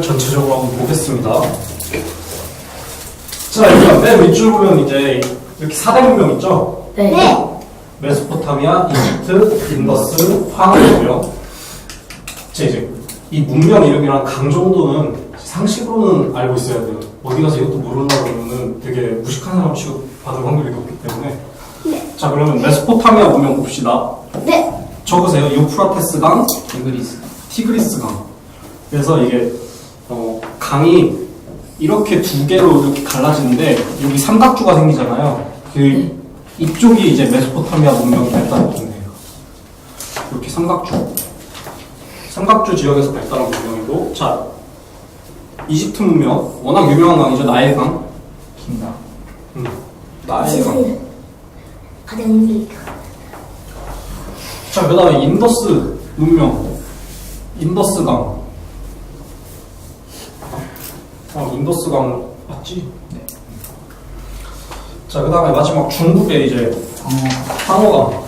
내용을 전체적으로 한번 보겠습니다. 자, 일단 맨 윗줄 보면 이제 이렇게 4대 문명 있죠? 네. 메소포타미아, 이집트, 인더스, 황해고요. 이제 이 문명 이름이랑 강 정도는 상식으로는 알고 있어야 돼요. 어디 가서 이것도 모른다 그러면은 되게 무식한 사람 취급받을 확률이 높기 때문에. 네. 자, 그러면 메소포타미아 문명 봅시다. 네. 적으세요. 유프라테스 강, 티그리스 강. 그래서 이게 강이 이렇게 두 개로 이렇게 갈라지는데 여기 삼각주가 생기잖아요. 이쪽이 이제 메소포타미아 문명이 발달한 부분이에요. 이렇게 삼각주 지역에서 발달한 문명이고, 자, 이집트 문명 워낙 유명한 강이죠. 나일 강. 긴강. 나일 강. 가장 자, 그다음에 인더스 문명, 인더스 강. 인더스 강 맞지? 네. 자, 그다음에 마지막 중국의 이제 황허강.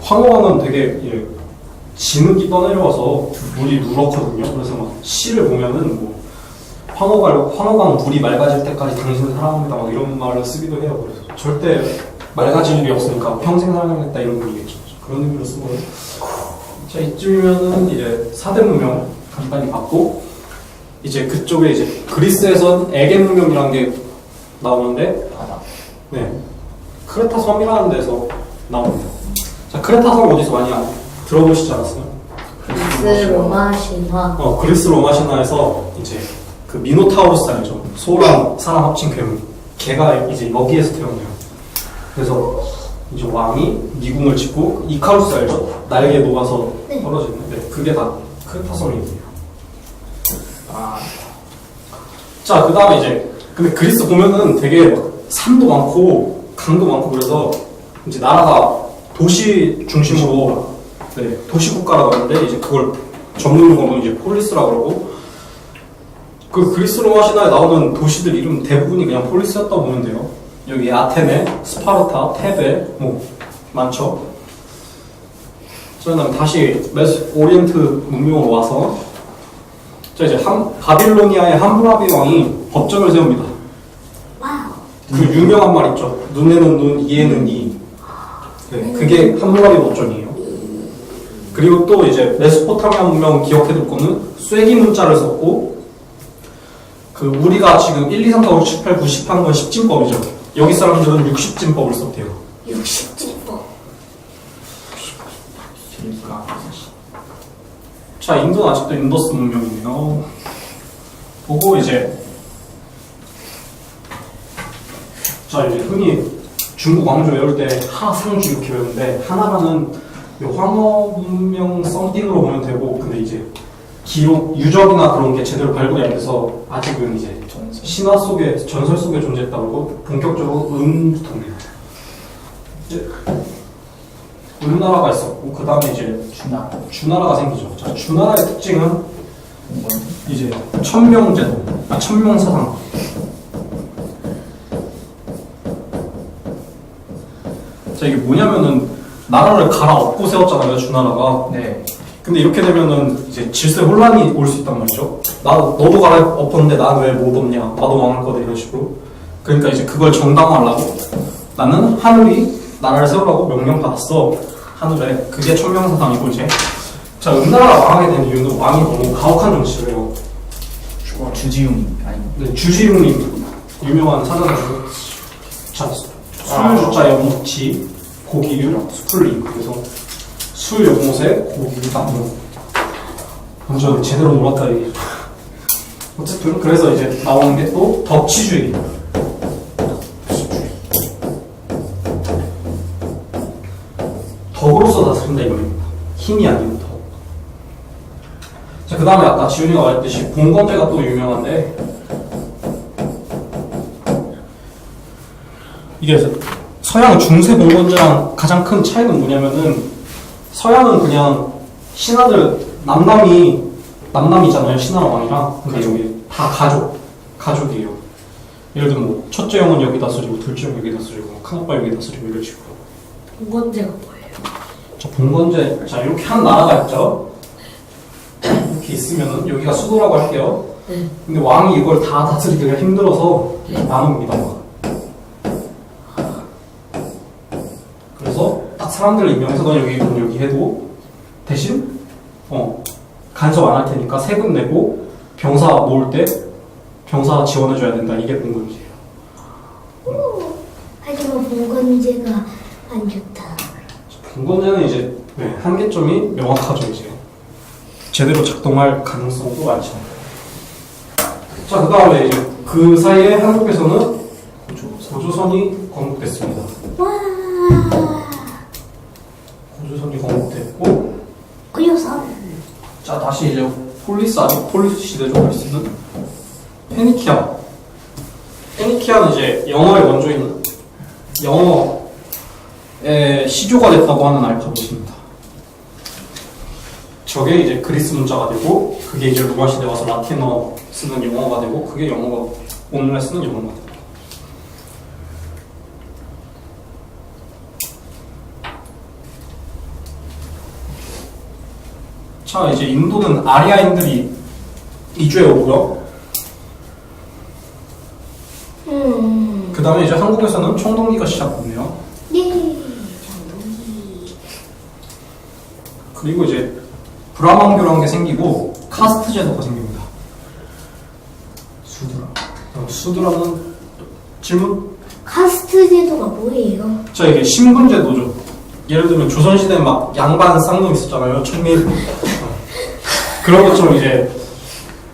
황허강은 되게 진흙이 떠내려와서 물이 누렇거든요. 그래서 막 시를 보면은 뭐 황허강 물이 맑아질 때까지 당신을 사랑합니다 막 이런 말을 쓰기도 해요. 그래서 절대 맑아질 일이 없으니까 평생 사랑하겠다 이런 의미겠죠. 그런 의미로 쓴 거예요. 자, 이쯤이면은 이제 4대 문명 간단히 봤고, 이제 그쪽에 이제 그리스에선 에게 문명이라는 게 나오는데, 네, 크레타 섬이라는 데서 나옵니다. 자, 크레타 섬 어디서 많이 들어보시지 않았어요? 그리스 로마 신화. 그리스 로마 신화에서 이제 그 미노타우루스 알죠? 소랑 사람 합친 괴물. 걔가 이제 여기에서 태어나요. 그래서 이제 왕이 미궁을 짓고, 이카루스 알죠? 날개 녹아서 네. 떨어지는. 네, 그게 다 크레타 섬이에요. 자, 그 다음에 이제 근데 그리스 보면은 되게 산도 많고 강도 많고 그래서 이제 나라가 도시 중심으로 도시 국가라고 하는데, 이제 그걸 전문 용어로 이제 폴리스라고 그러고, 그 그리스 로마 신화에 나오는 도시들 이름 대부분이 그냥 폴리스였다고 보면 돼요. 여기 아테네, 스파르타, 테베 뭐 많죠. 자, 그다음 다시 오리엔트 문명으로 와서, 자, 이제 바빌로니아의 함무라비 왕이 법정을 세웁니다. 와우. 그 유명한 말 있죠. 눈에는 눈, 이에는 이. 네, 그게 함무라비 법정이에요. 그리고 또 이제 메소포타미아 문명 기억해둘 거는 쐐기 문자를 썼고, 그 우리가 지금 1, 2, 3, 4, 5, 6, 7, 8, 9, 10 하는 건 10진법이죠. 여기 사람들은 60진법을 썼대요. 60진법. 자, 인도는 아직도 인더스 문명이네요. 보고 이제 자, 이제 흔히 중국 왕조 외울 때 하상주 이렇게 외우는데, 하나라는 황허 문명 썸띵으로 보면 되고, 근데 이제 기록, 유적이나 그런 게 제대로 발굴이 안 돼서 아직은 이제 신화 속에, 전설 속에 존재했다고 하고, 본격적으로 은부터입니다. 이제 은나라가 있었고, 그 다음에 이제 주나라가 생기죠. 자, 주나라의 특징은 이제 천명제도, 천명사상. 자, 이게 뭐냐면은 나라를 갈아엎고 세웠잖아요, 주나라가. 네. 근데 이렇게 되면은 이제 질서 혼란이 올 수 있단 말이죠. 너도 갈아엎었는데 나는 왜 못 없냐? 나도 망할 거다 이런 식으로. 그러니까 이제 그걸 정당화하려고 나는 하늘이 나라를 세우라고 명령받았어. 하늘에. 그게 천명사상이고, 이제 자, 은나라가 망하게 된 이유는 왕이 너무 가혹한 정치를 해요. 주지웅이 아니고. 네, 주지웅님 유명한 사전가죠. 자, 술주자에 무치, 고기유, 수풀림. 그래서 술 연못에 고기유 나무. 완전 제대로 놀았다 이게. 어쨌든 그래서 이제 나오는 게 또 덕치주의. 덕으로서 다스린다 이거입니다. 힘이 아닌 덕. 자, 그 다음에 아까 지훈이가 말했듯이 봉건제가 또 유명한데, 이게 서양 중세 봉건제랑 가장 큰 차이는 뭐냐면은, 서양은 그냥 신하들 남남이잖아요, 신하랑 왕이랑. 근데 여기 다 가족이에요. 예를 들면 뭐 첫째 형은 여기다 쓰리고, 둘째 형 여기다 쓰리고, 큰아빠 여기다 쓰리고 이런 식으로. 봉건제가 뭐예요? 자, 봉건제. 자, 이렇게 한 나라가 있죠. 이렇게 있으면은 여기가 수도라고 할게요. 네. 근데 왕이 이걸 다 다스리기가 힘들어서 나눕니다. 그래서 딱 사람들을 임명해서 넌 여기 해도 대신 간섭 안 할 테니까 세금 내고 병사 모을 때 병사 지원해줘야 된다. 이게 봉건제예요. 하지만 봉건제가 안 좋다. 봉건제는 이제 한계점이 명확하죠. 이제 제대로 작동할 가능성도 많죠. 자, 그 다음에 이제 그 사이에 한국에서는 고조선이 건국됐습니다. 와. 고조선이 건국됐고, 고조선. 자, 다시 이제 아직 폴리스 시대로 갈 수 있는 페니키아. 페니키아는 이제 영어의 원조인 영어의 시조가 됐다고 하는 알파벳입니다. 저게 이제 그리스 문자가 되고, 그게 이제 로마 시대 와서 라틴어 쓰는 영어가 되고, 그게 영어가 오늘날 쓰는 영어가 됩니다. 자, 이제 인도는 아리아인들이 이주해 오고요. 그 다음에 이제 한국에서는 청동기가 시작됐네요. 예. 정동기. 그리고 이제 브라만교라는 게 생기고 카스트 제도가 생깁니다. 수드라는 질문? 카스트 제도가 뭐예요? 자, 이게 신분 제도죠. 예를 들면 조선시대에 막 양반 쌍놈 있었잖아요. 천민. 그런 것처럼 이제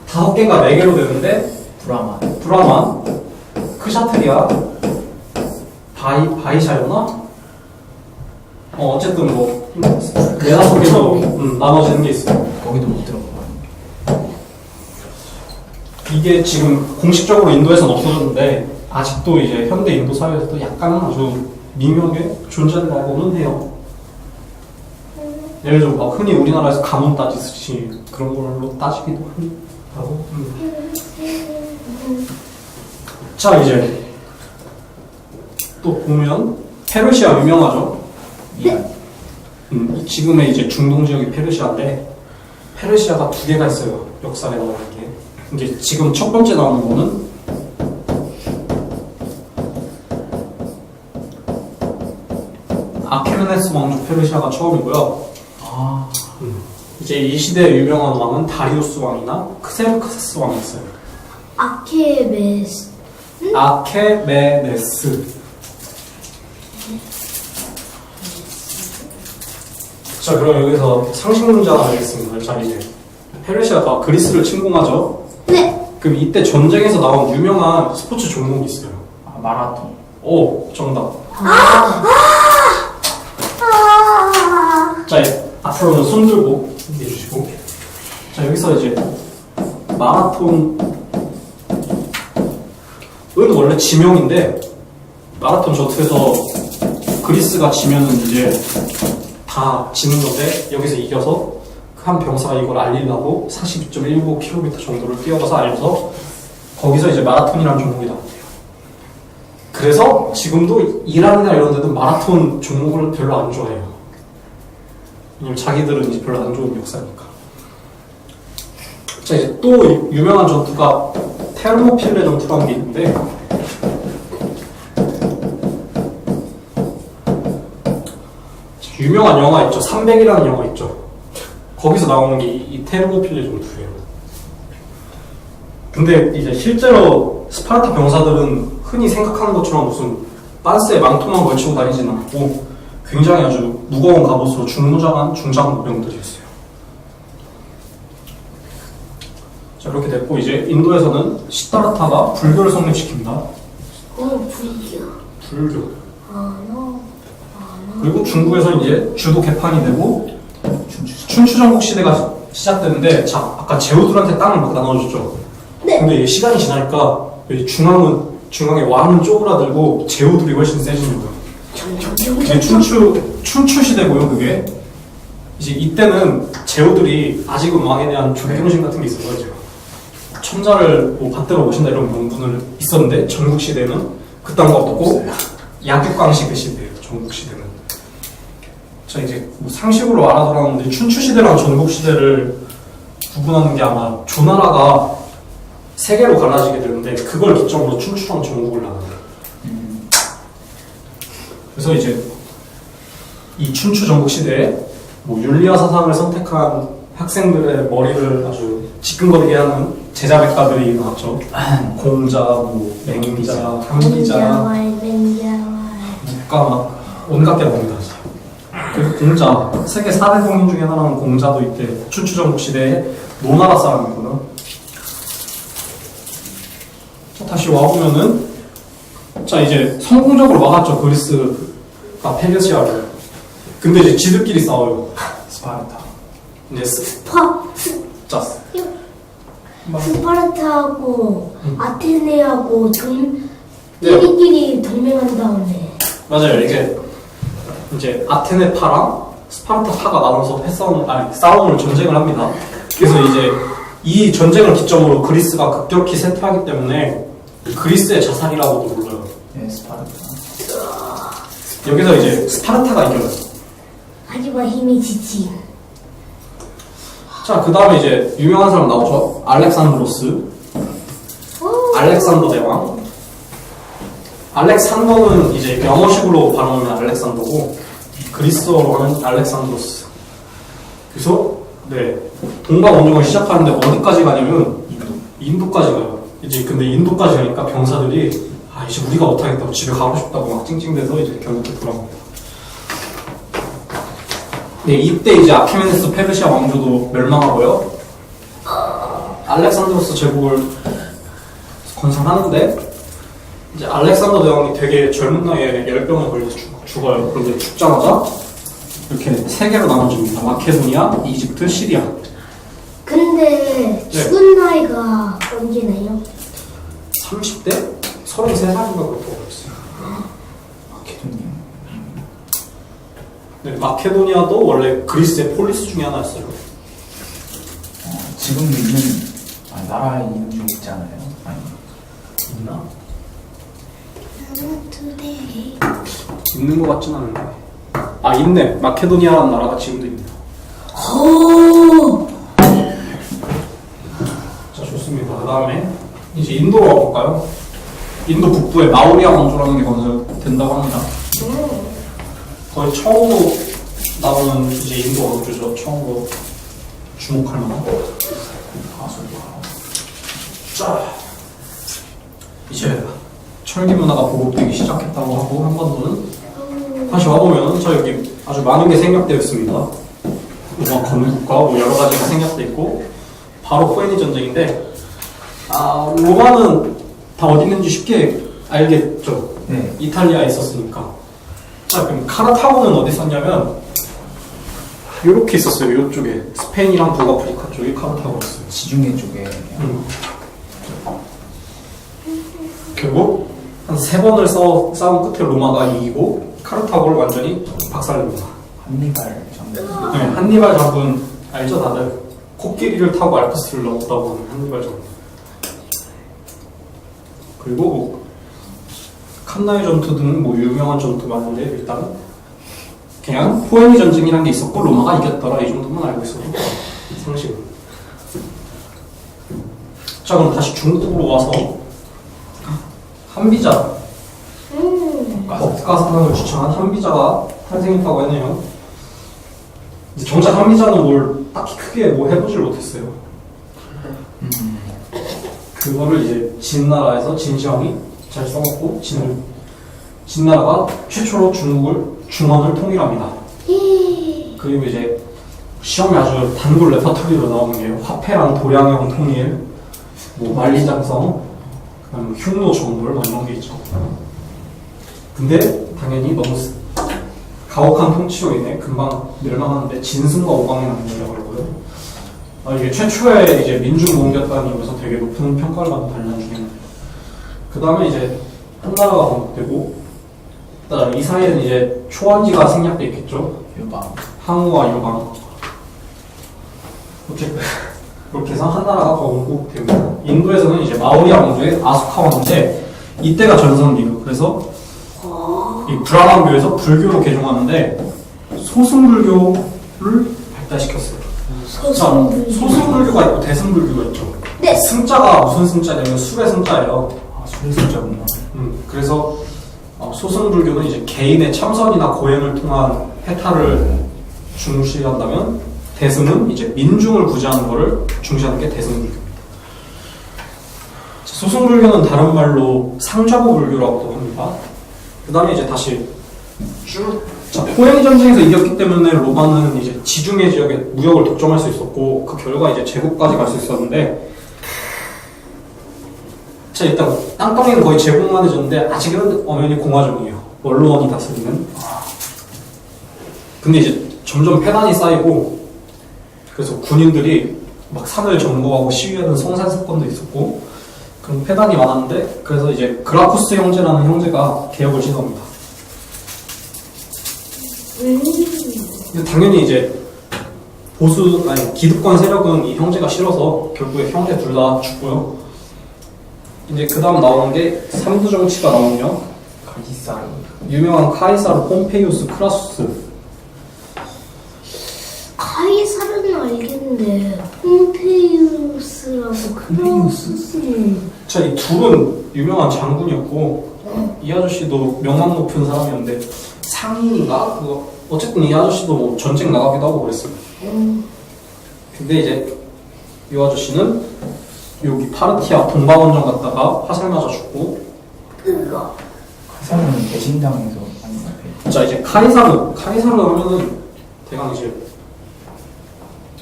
5개가 4개로 되는데 브라만, 크샤트리아, 바이샤였나? 어쨌든 뭐 4-5개로 나눠지는 게 있어요. 거기도 못 들어가. 이게 지금 공식적으로 인도에서는 없어졌는데 아직도 이제 현대 인도 사회에서도 약간은 아주 미묘하게 존재한다고는 해요. 예를 들어 막 흔히 우리나라에서 가문 따지듯이 그런 걸로 따지기도 하고. 자, 이제 또 보면 페르시아 유명하죠. 지금의 이제 중동 지역이 페르시아인데 페르시아가 2개가 있어요. 역사에 나오는 게. 이제 지금 첫 번째 나오는 거는 아케메네스 왕조 페르시아가 처음이고요. 이제 이 시대의 유명한 왕은 다리우스 왕이나 크세르크세스 왕이 있어요. 아케메스. 아케메네스. 자, 그럼 여기서 상식 문제 하나 내겠습니다. 자, 이제 페르시아가 그리스를 침공하죠. 네. 그럼 이때 전쟁에서 나온 유명한 스포츠 종목이 있어요. 마라톤. 오, 정답. 자, 앞으로는 손 들고 내주시고. 자, 여기서 이제 마라톤은 원래 지명인데 마라톤 전투에서 그리스가 지면은 이제 다 지는 건데 여기서 이겨서 한 병사가 이걸 알리려고 42.19km 정도를 뛰어가서 알려서 거기서 이제 마라톤이라는 종목이 나온대요. 그래서 지금도 이란이나 이런 데도 마라톤 종목을 별로 안 좋아해요. 왜냐면 자기들은 이제 별로 안 좋은 역사니까. 자, 이제 또 유명한 전투가 테르모필레 전투라는 게 있는데 유명한 영화 있죠. 300이라는 영화 있죠. 거기서 나오는 게 이 테르모필레 전투예요. 근데 이제 실제로 스파르타 병사들은 흔히 생각하는 것처럼 무슨 빤스에 망토만 걸치고 다니지는 않고 굉장히 아주 무거운 갑옷으로 중무장한 중장병들이었어요. 자, 그렇게 됐고 이제 인도에서는 시타르타가 불교를 성립시킵니다. 불교. 그리고 중국에서 이제 주도 개판이 되고 춘추전국 시대가 시작되는데, 자, 아까 제후들한테 땅을 막 나눠줬죠. 네. 근데 이게 시간이 지나니까 중앙의 왕은 쪼그라들고 제후들이 훨씬 세진 거예요. 그게 춘추 시대고요. 그게 이제 이때는 제후들이 아직은 왕에 대한 존경심 같은 게 있어서 이제 천자를 뭐 받들어 오신다 이런 명분을 있었는데 전국 시대는 그딴 거 없고 약육강식 그 시대예요. 전국 시대는. 자, 자 이제 뭐 상식으로 알아들었는데 춘추 시대랑 전국 시대를 구분하는 게 아마 조나라가 세 개로 갈라지게 되는데 그걸 기점으로 춘추랑 전국을 나눠요. 그래서 이제 이 춘추 전국 시대에 뭐 윤리와 사상을 선택한 학생들의 머리를 아주 지끈거리게 하는 제자백가들이 나왔죠. 공자, 뭐 맹자, 향기자, 묵가 막 온갖 게 나옵니다. 그리고 공자, 세계 4대 공인 중에 하나는 공자도 이때 춘추 전국 시대에 노나라 사람이거든. 자, 다시 와보면은 자 이제 성공적으로 막았죠. 그리스가 페르시아를. 근데 이제 지들끼리 싸워요. 스파르타. 이제 자 스파르타하고 아테네하고 네. 끼리끼리 동맹한 다음에 맞아요. 이제 아테네파랑 스파르타파가 나눠서 싸움을 전쟁을 합니다. 그래서 이제 이 전쟁을 기점으로 그리스가 급격히 쇠퇴하기 때문에 그리스의 자살이라고도 불러요. 네, 스파르타. 여기서 이제 스파르타가 이겨요. 하지만 힘이 지친. 자, 그 다음에 이제 유명한 사람 나오죠. 알렉산드로스. 알렉산더 대왕. 알렉산더는 이제 영어식으로 발음하면 알렉산더고 그리스어로 하면 알렉산드로스. 그래서 네 동방 원정을 시작하는데 어디까지 가냐면 인도까지 가요. 이제 근데 인도까지 가니까 병사들이 이제 우리가 못하겠다고 집에 가고 싶다고 막 찡찡대서 이제 결국에 돌아옵니다. 네, 이때 이제 아키메네스 페르시아 왕조도 멸망하고요. 알렉산드로스 제국을 건설하는데 이제 알렉산더 대왕이 되게 젊은 나이에 열병에 걸려서 죽어요. 그런데 죽자마자 이렇게 세 개로 나눠집니다. 마케도니아, 이집트, 시리아. 근데 죽은 나이가 언제나요? 30대? 33살인가 그렇게 걸렸어요. 마케도니아. 네, 마케도니아도 원래 그리스의 폴리스 중에 하나였어요. 지금도 있는 나라에 있는 중 있지 않아요? 아니. 있나? 있는 것 같진 않은데. 있네. 마케도니아라는 나라가 지금도 있네요. 오! 자, 좋습니다. 그 다음에 이제 인도로 와볼까요? 인도 북부에 마우리아 왕조라는 게 건설된다고 합니다. 거의 처음으로 나오는 이제 인도 왕조죠. 처음으로 주목할 만한. 자, 이제 철기 문화가 보급되기 시작했다고 하고 한반도는 다시 와보면 저 여기 아주 많은 게 생략되어 있습니다. 로마 건국과 뭐 여러 가지가 생략되어 있고 바로 포에니 전쟁인데 로마는 다 어디 있는지 쉽게 알겠죠. 네. 이탈리아에 있었으니까. 자, 그럼 카르타고는 어디 있었냐면 이렇게 있었어요. 이쪽에 스페인이랑 북아프리카 쪽에 카르타고였어요. 지중해 쪽에. 결국 한 3번을 싸운 끝에 로마가 이기고 카르타고를 완전히 박살냅니다. 한니발 장군. 네, 한니발 장군 알죠 다들? 코끼리를 타고 알프스를 넘었다고 하는 한니발 장군. 그리고 칸나의 전투 등 뭐 유명한 전투 많은데 일단 그냥 포에니 전쟁이란 게 있었고 로마가 이겼더라 이 정도만 알고 있어도 상식. 자, 그럼 다시 중국으로 와서 한비자 법가사상을 주창한 한비자가 탄생했다고 했네요. 이제 정작 한비자는 뭘 딱히 크게 뭐 해보질 못했어요. 그거를 이제 진나라에서 진시황이 잘 써먹고 진나라가 최초로 중원을 통일합니다. 그리고 이제 시험에 아주 단골 레퍼토리로 나오는 게 화폐랑 도량형 통일, 뭐 만리장성, 그다음 흉노 정벌 뭐 이런 게 있죠. 근데 당연히 너무 가혹한 통치로 인해 금방 멸망하는데 진승과 오강이 남는다고 그러고요. 이게 최초의 이제 민중공격단이 오면서 되게 높은 평가를 받은 반란 중에 하나예요. 그 다음에 이제 한나라가 건국되고, 이 사이에는 이제 초안지가 생략돼 있겠죠. 유방. 항우와 유방. 그렇게 해서 한나라가 건국됩니다. 인도에서는 이제 마우리아 왕조의 아수카 왕인데 이때가 전성기예요. 그래서 이 브라만교에서 불교로 개종하는데 소승불교를 발달시켰어요. 자, 소승불교. 소승불교가 있고 대승불교가 있죠. 네. 승자가 무슨 승자냐면 술의 승자예요. 아, 술술자구나. 그래서 소승불교는 이제 개인의 참선이나 고행을 통한 해탈을 중시한다면 대승은 이제 민중을 구제하는 것을 중시하는 게 대승불교입니다. 소승불교는 다른 말로 상좌보불교라고도 합니다. 그 다음에 이제 다시 쭉 포행 전쟁에서 이겼기 때문에 로마는 이제 지중해 지역의 무역을 독점할 수 있었고 그 결과 이제 제국까지 갈 수 있었는데 자 일단 땅덩이는 거의 제국만 해줬는데 아직은 엄연히 공화정이에요. 원로원이 다스리는. 근데 이제 점점 패단이 쌓이고 그래서 군인들이 막 산을 점거하고 시위하는 성산 사건도 있었고 그런 패단이 많았는데 그래서 이제 그라쿠스 형제라는 형제가 개혁을 시도합니다. 근데 당연히 이제 기득권 세력은 이 형제가 싫어서 결국에 형제 둘 다 죽고요. 이제 그 다음 나오는 게 삼두 정치가 나오며 가이사르. 유명한 카이사르 폼페이우스 크라수스. 카이사르는 알겠는데 폼페이우스라고 크라우스는 자, 이 둘은 유명한 장군이었고 이 아저씨도 명망 높은 사람이었는데 상인인가? 어쨌든 이 아저씨도 뭐 전쟁 나가기도 하고 그랬어요. 근데 이제 이 아저씨는 여기 파르티아 동방원정 갔다가 화살 맞아 죽고 그거 가이사르는 배신당해서 아닌가? 자 이제 카이사르 하면은 대강 이제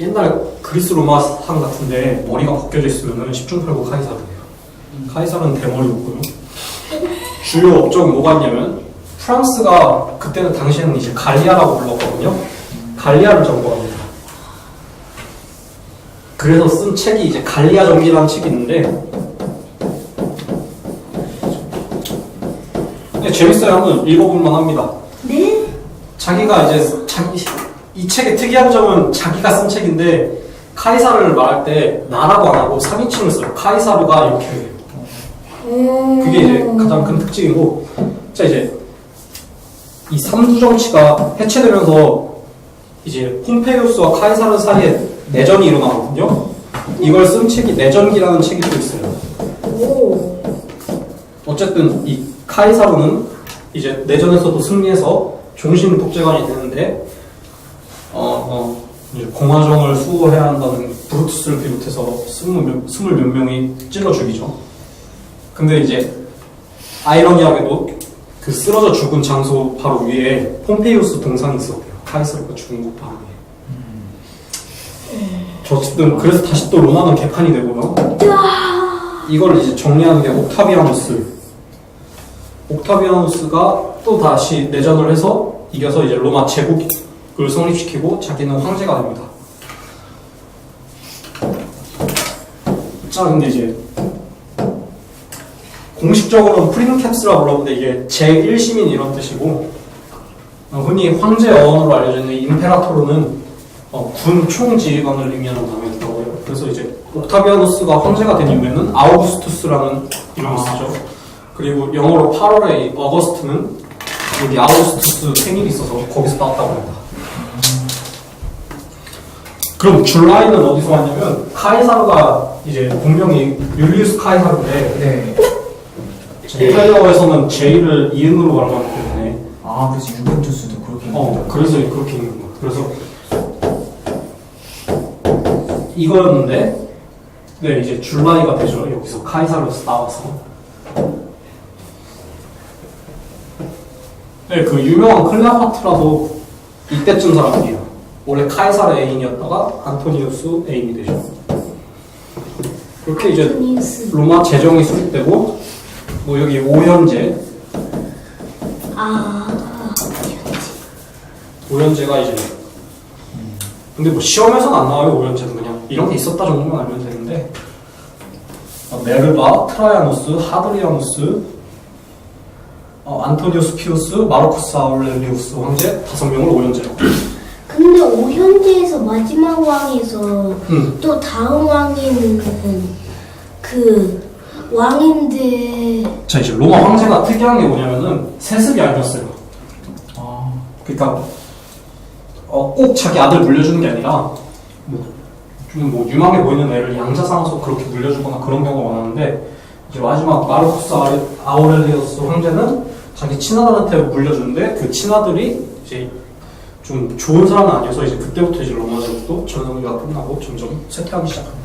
옛날 그리스 로마 상 같은데 머리가 벗겨져 있으면은 10중 8구 카이사르예요. 카이사르는 대머리였고요. 주요 업적은 뭐가 있냐면 프랑스가 그때는 당시에는 이제 갈리아라고 불렀거든요. 갈리아를 점거합니다. 그래서 쓴 책이 이제 갈리아 전기라는 책이 있는데 근데 재밌어요. 한번 읽어볼만 합니다. 네? 자기가 이제 이 책의 특이한 점은 자기가 쓴 책인데 카이사르를 말할 때 나라고 안 하고 3인칭을 써요. 카이사르가 이렇게 해요. 그게 이제 가장 큰 특징이고 자 이제 이 삼두 정치가 해체되면서 이제 폼페이우스와 카이사르 사이에 내전이 일어나거든요. 이걸 쓴 책이 내전기라는 책이 또 있어요. 오. 어쨌든 이 카이사르는 이제 내전에서도 승리해서 종신 독재관이 되는데 이제 공화정을 수호해야 한다는 브루투스를 비롯해서 스물 몇 명이 찔러 죽이죠. 근데 이제 아이러니하게도 그 쓰러져 죽은 장소 바로 위에 폼페이우스 동상이 있었대요. 카이사르가 죽은 곳 바로 위에. 어쨌든 그래서 다시 또 로마는 개판이 되고요. 이걸 이제 정리하는 게 옥타비아누스가 또 다시 내전을 해서 이겨서 이제 로마 제국을 성립시키고 자기는 황제가 됩니다. 자, 근데 이제 공식적으로는 프린캡스라 불렀는데 이게 제1시민 이런 뜻이고 흔히 황제 어원으로 알려져 있는 임페라토르는 군 총지휘관을 의미하는 단어였다고요. 그래서 이제 옥타비아누스가 황제가 된 이후에는 아우구스투스라는 이름을 쓰죠. 그리고 영어로 8월에 어거스트는 여기 아우구스투스 생일이 있어서 거기서 따왔다고 합니다. 그럼 줄라이는 어디서 왔냐면 카이사르가 이제 본명이 율리우스 카이사르인데 네. 이탈리아어에서는 J를 이응으로 발음하기 때문에 아, 그래서 유벤투스도 그렇게 그래서 그렇게 있는 거야. 그래서 이거였는데 네 이제 줄라이가 되죠. 여기서 카이사르에서 나와서 네 그 유명한 클레오파트라도 이때쯤 사람이에요. 원래 카이사르 애인이었다가 안토니우스 애인이 되죠. 그렇게 이제 로마 재정이 수립되고 뭐 여기 오현제 오현제가 이제 근데 뭐 시험에서는 안 나와요. 오현제는 그냥 이런 게 있었다 정도만 알면 되는데 네르바, 트라이아누스, 하드리아누스, 안토니우스 피우스, 마르쿠스 아울렐리우스 황제 5명을 오현제라고. 근데 오현제에서 마지막 왕에서 또 다음 왕에는 그 왕인데 자 이제 로마 황제가 특이한 게 뭐냐면은 세습이 아니었어요. 아, 그러니까 꼭 자기 아들 물려주는 게 아니라 좀 뭐 유망해 보이는 애를 양자 삼아서 그렇게 물려주거나 그런 경우가 많았는데 이제 마지막 마르쿠스 아우렐리우스 황제는 자기 친아들한테 물려주는데 그 친아들이 이제 좀 좋은 사람은 아니어서 이제 그때부터 이제 로마 제국도 전성기가 끝나고 점점 쇠퇴하기 시작합니다.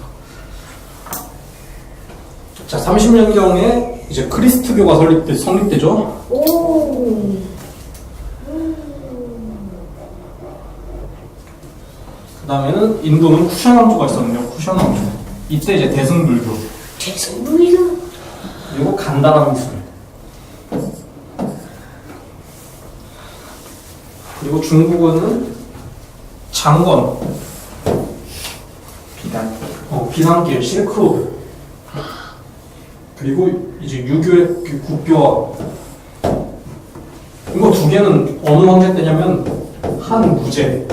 자, 30년경에 이제 크리스트교가 성립되죠. 오. 그 다음에는 인도는 쿠션 왕조가 있었는데요. 쿠션 왕조. 이때 이제 대승불교 대승불교. 그리고 간다란 미술. 그리고 중국은 장건, 비단. 비상길, 실크로드. 그리고 이제 유교의 그 국교화. 이거 두 개는 어느 황제 때냐면 한무제.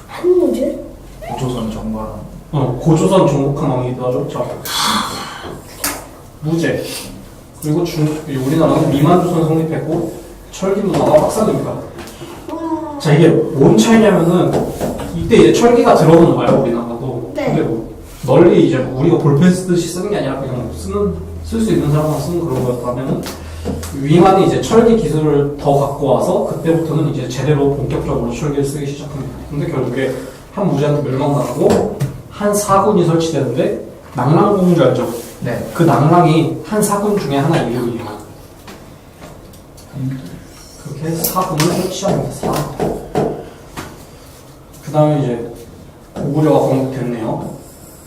한무제? 고조선 정관. 고조선 종국한 왕이기도 하죠. 자, 무제. 그리고 우리나라는 미만조선 성립했고 철기 문화가 확산됩니다. 자, 이게 뭔 차이냐면은 이때 이제 철기가 들어오는 거예요, 우리나라도. 네. 근데 뭐 널리 이제 우리가 볼펜 쓰듯이 쓰는 게 아니라 그냥 쓸 수 있는 사람만 쓰는 그런 거였다면은 위만이 이제 철기 기술을 더 갖고 와서 그때부터는 이제 제대로 본격적으로 철기를 쓰기 시작합니다. 근데 결국에 한 무제한테 멸망당하고 한 사군이 설치되는데 낙랑공주 알죠? 네. 그 낙랑이 한 사군 중에 하나 이름이에요. 그렇게 사군을 설치합니다. 사군. 그 다음에 이제 고구려가 건국됐네요.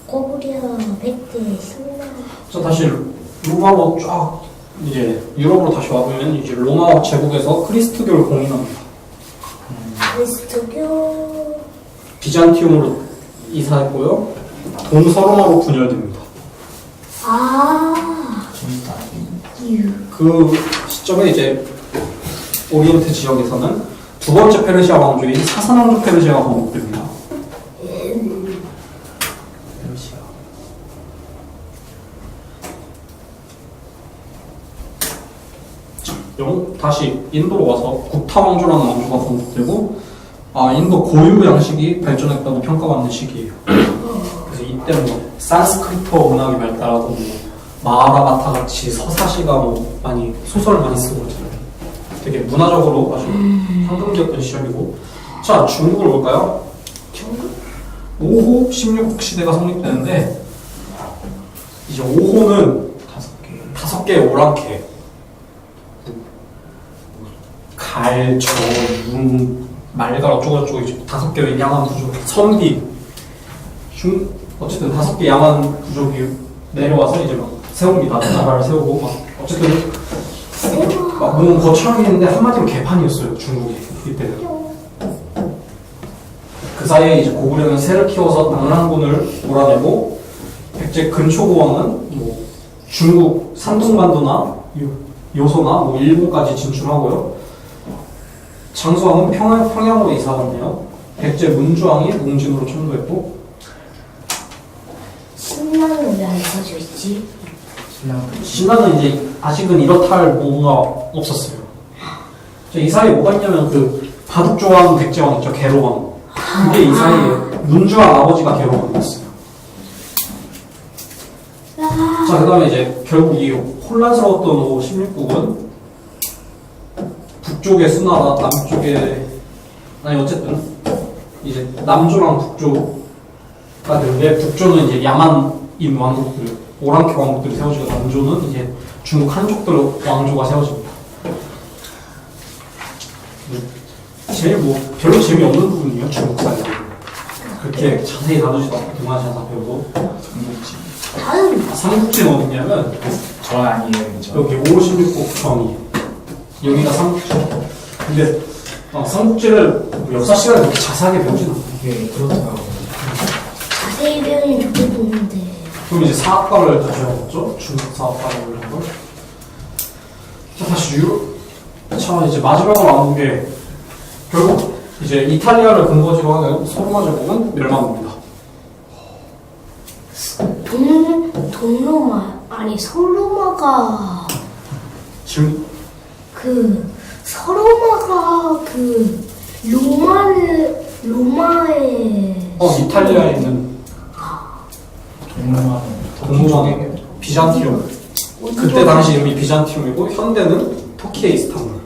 고구려, 백제, 신라. 자, 다시 로마로 쫙 이제 유럽으로 다시 와보면 이제 로마 제국에서 크리스트교를 공인합니다. 그리스도교. 비잔티움으로 이사했고요. 동서로마로 분열됩니다. 아. 유. 그 시점에 이제 오리엔트 지역에서는 두 번째 페르시아 왕조인 사산왕조 페르시아가 건국됩니다. 페르시아. 다시 인도로 와서 구타 왕조라는 왕조가 건국되고 인도 고유 양식이 발전했다고 평가받는 시기예요. 그래서 이때 뭐 산스크리트 문학이 발달하고 뭐 마하라바타 같이 서사시가 뭐 많이 소설을 많이 쓰고 그랬잖아요. 되게 문화적으로 아주 황금기였던 시절이고. 자, 중국을 볼까요? 중국? 5호 16국 시대가 성립되는데 이제 5호는 5개의 오랑캐 갈, 저, 문, 말갈 어쩌고저쩌고 이제 5개의 양한 부족, 선비 어쨌든 5개 양한 부족이 내려와서 이제 막 세웁니다. 나라를 세우고 막 어쨌든 막 뭔가 거창하게 했는데 한마디로 개판이었어요. 중국이 이때는. 그 사이에 이제 고구려는 새를 키워서 낙랑군을 몰아내고 백제 근초고왕은 뭐 중국 산둥반도나 요소나 뭐 일본까지 진출하고요. 장수왕은 평양으로 이사갔네요. 백제 문주왕이 웅진으로 천도했고. 신라는 왜 안 써져 있지? 신라는 이제 아직은 이렇다 할 뭐가 없었어요. 이 사이에 뭐가 있냐면 그 바둑조왕 백제왕 있죠. 계로왕. 근데 이 사이에 문주왕 아버지가 계로왕이었어요. 자, 그 다음에 이제 결국 이 혼란스러웠던 16국은 북쪽의 수나라, 남쪽의 어쨌든 이제 남조랑 북조가 되는데 북조는 이제 야만인 왕국들, 오랑캐 왕국들이 세워지고 남조는 이제 중국 한족들 왕조가 세워집니다. 제일 뭐 별로 재미없는 부분이에요. 중국사에 그렇게 자세히 다루지도 않고 동아시아 다 배우고. 삼국지. 다음. 삼국지는 어디냐면 저 아니에요, 저. 여기 5, 16국 정의 여기가 삼국지. 근데 삼국지를 역사 시간에 그렇게 자세하게 배우진 않아요. 예, 그렇더라고요. 자세히 배우면 좋겠는데. 그럼 이제 사학과를 가셔야겠죠? 중국 사학과를 이런 걸. 자, 다시 자, 이제 마지막으로 나온 게 결국 이제 이탈리아를 근거지로 하는 소로마 제국은 멸망합니다. 동로마 아니 서로마가 지금 서로마가 로마의 이탈리아에 있는 동로마는 비잔티움. 그때 당시 이름이 비잔티움이고 현대는 터키의 이스탄불.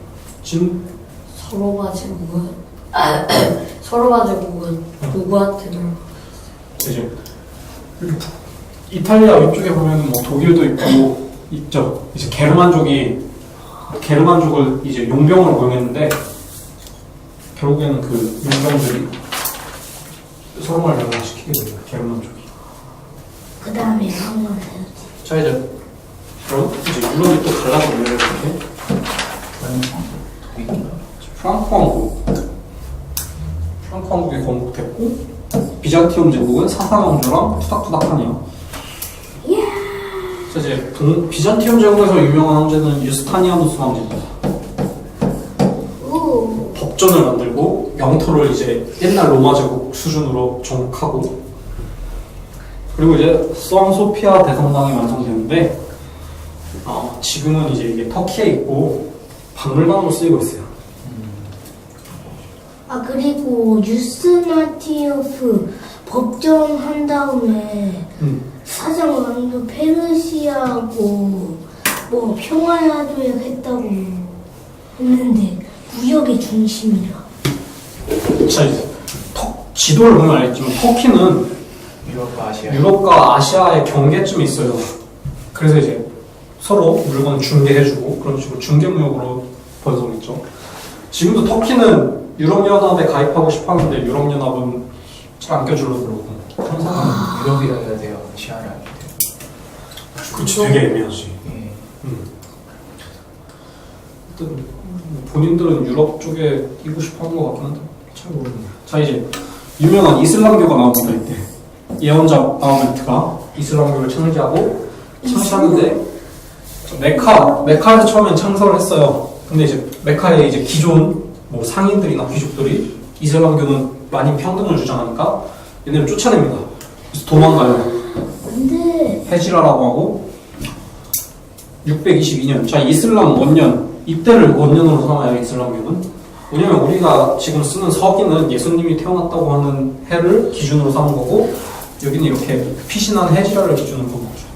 서로가 제국은 누구한테 이제 이탈리아 위쪽에 보면 뭐 독일도 있고 있죠. 이제 게르만족을 이제 용병으로 고용했는데 결국에는 그 용병들이 서로를 멸망시키게 됩니다. 게르만족이. 그 다음에 한번 해야지. 자 이제 그럼 이제 유럽이 또 갈라졌네요. 이렇게 프랑크 왕국이 건국됐고 비잔티움 제국은 사사 왕조랑 투닥투닥하네요. 자 이제 비잔티움 제국에서 유명한 황제는 유스타니아누스 황제입니다. 오. 법전을 만들고 영토를 이제 옛날 로마 제국 수준으로 정복하고 그리고 이제 수왕 소피아 대성당이 완성되는데 지금은 이제 이게 터키에 있고 박물관으로 쓰이고 있어요. 그리고 유스나티오프 법정한 다음에 사장 왕도 페르시아하고 뭐 평화야도약 했다고 했는데 무역의 중심이라. 자 이제 지도를 보면 알겠지만 터키는 유럽과 아시아의 경계쯤에 있어요. 그래서 이제 서로 물건 중개해주고 그런 식으로 중개무역으로 번성했죠. 지금도 터키는 유럽연합에 가입하고 싶었는데 유럽연합은 잘 안 껴주려고 항상 유럽이라 해야 돼요. 아시아라 해야 돼요. 그치 되게 애매하지. 예. 일단 본인들은 유럽 쪽에 끼고 싶어하는 것 같긴 한데 잘 모르겠네요. 자 이제 유명한 이슬람교가 나옵니다. 이때 예언자 마호메트가 이슬람교를 창시하는데 메카에서 처음엔 창설을 했어요. 근데 이제 메카에 이제 기존 뭐 상인들이나 귀족들이 이슬람교는 많이 평등을 주장하니까 얘네를 쫓아냅니다. 그래서 도망가요. 근데 헤지라라고 하고 622년 자 이슬람 원년 이때를 원년으로 삼아요. 이슬람교는 왜냐면 우리가 지금 쓰는 서기는 예수님이 태어났다고 하는 해를 기준으로 삼은 거고 여기는 이렇게 피신한 헤지라를 기준으로 삼은 거죠.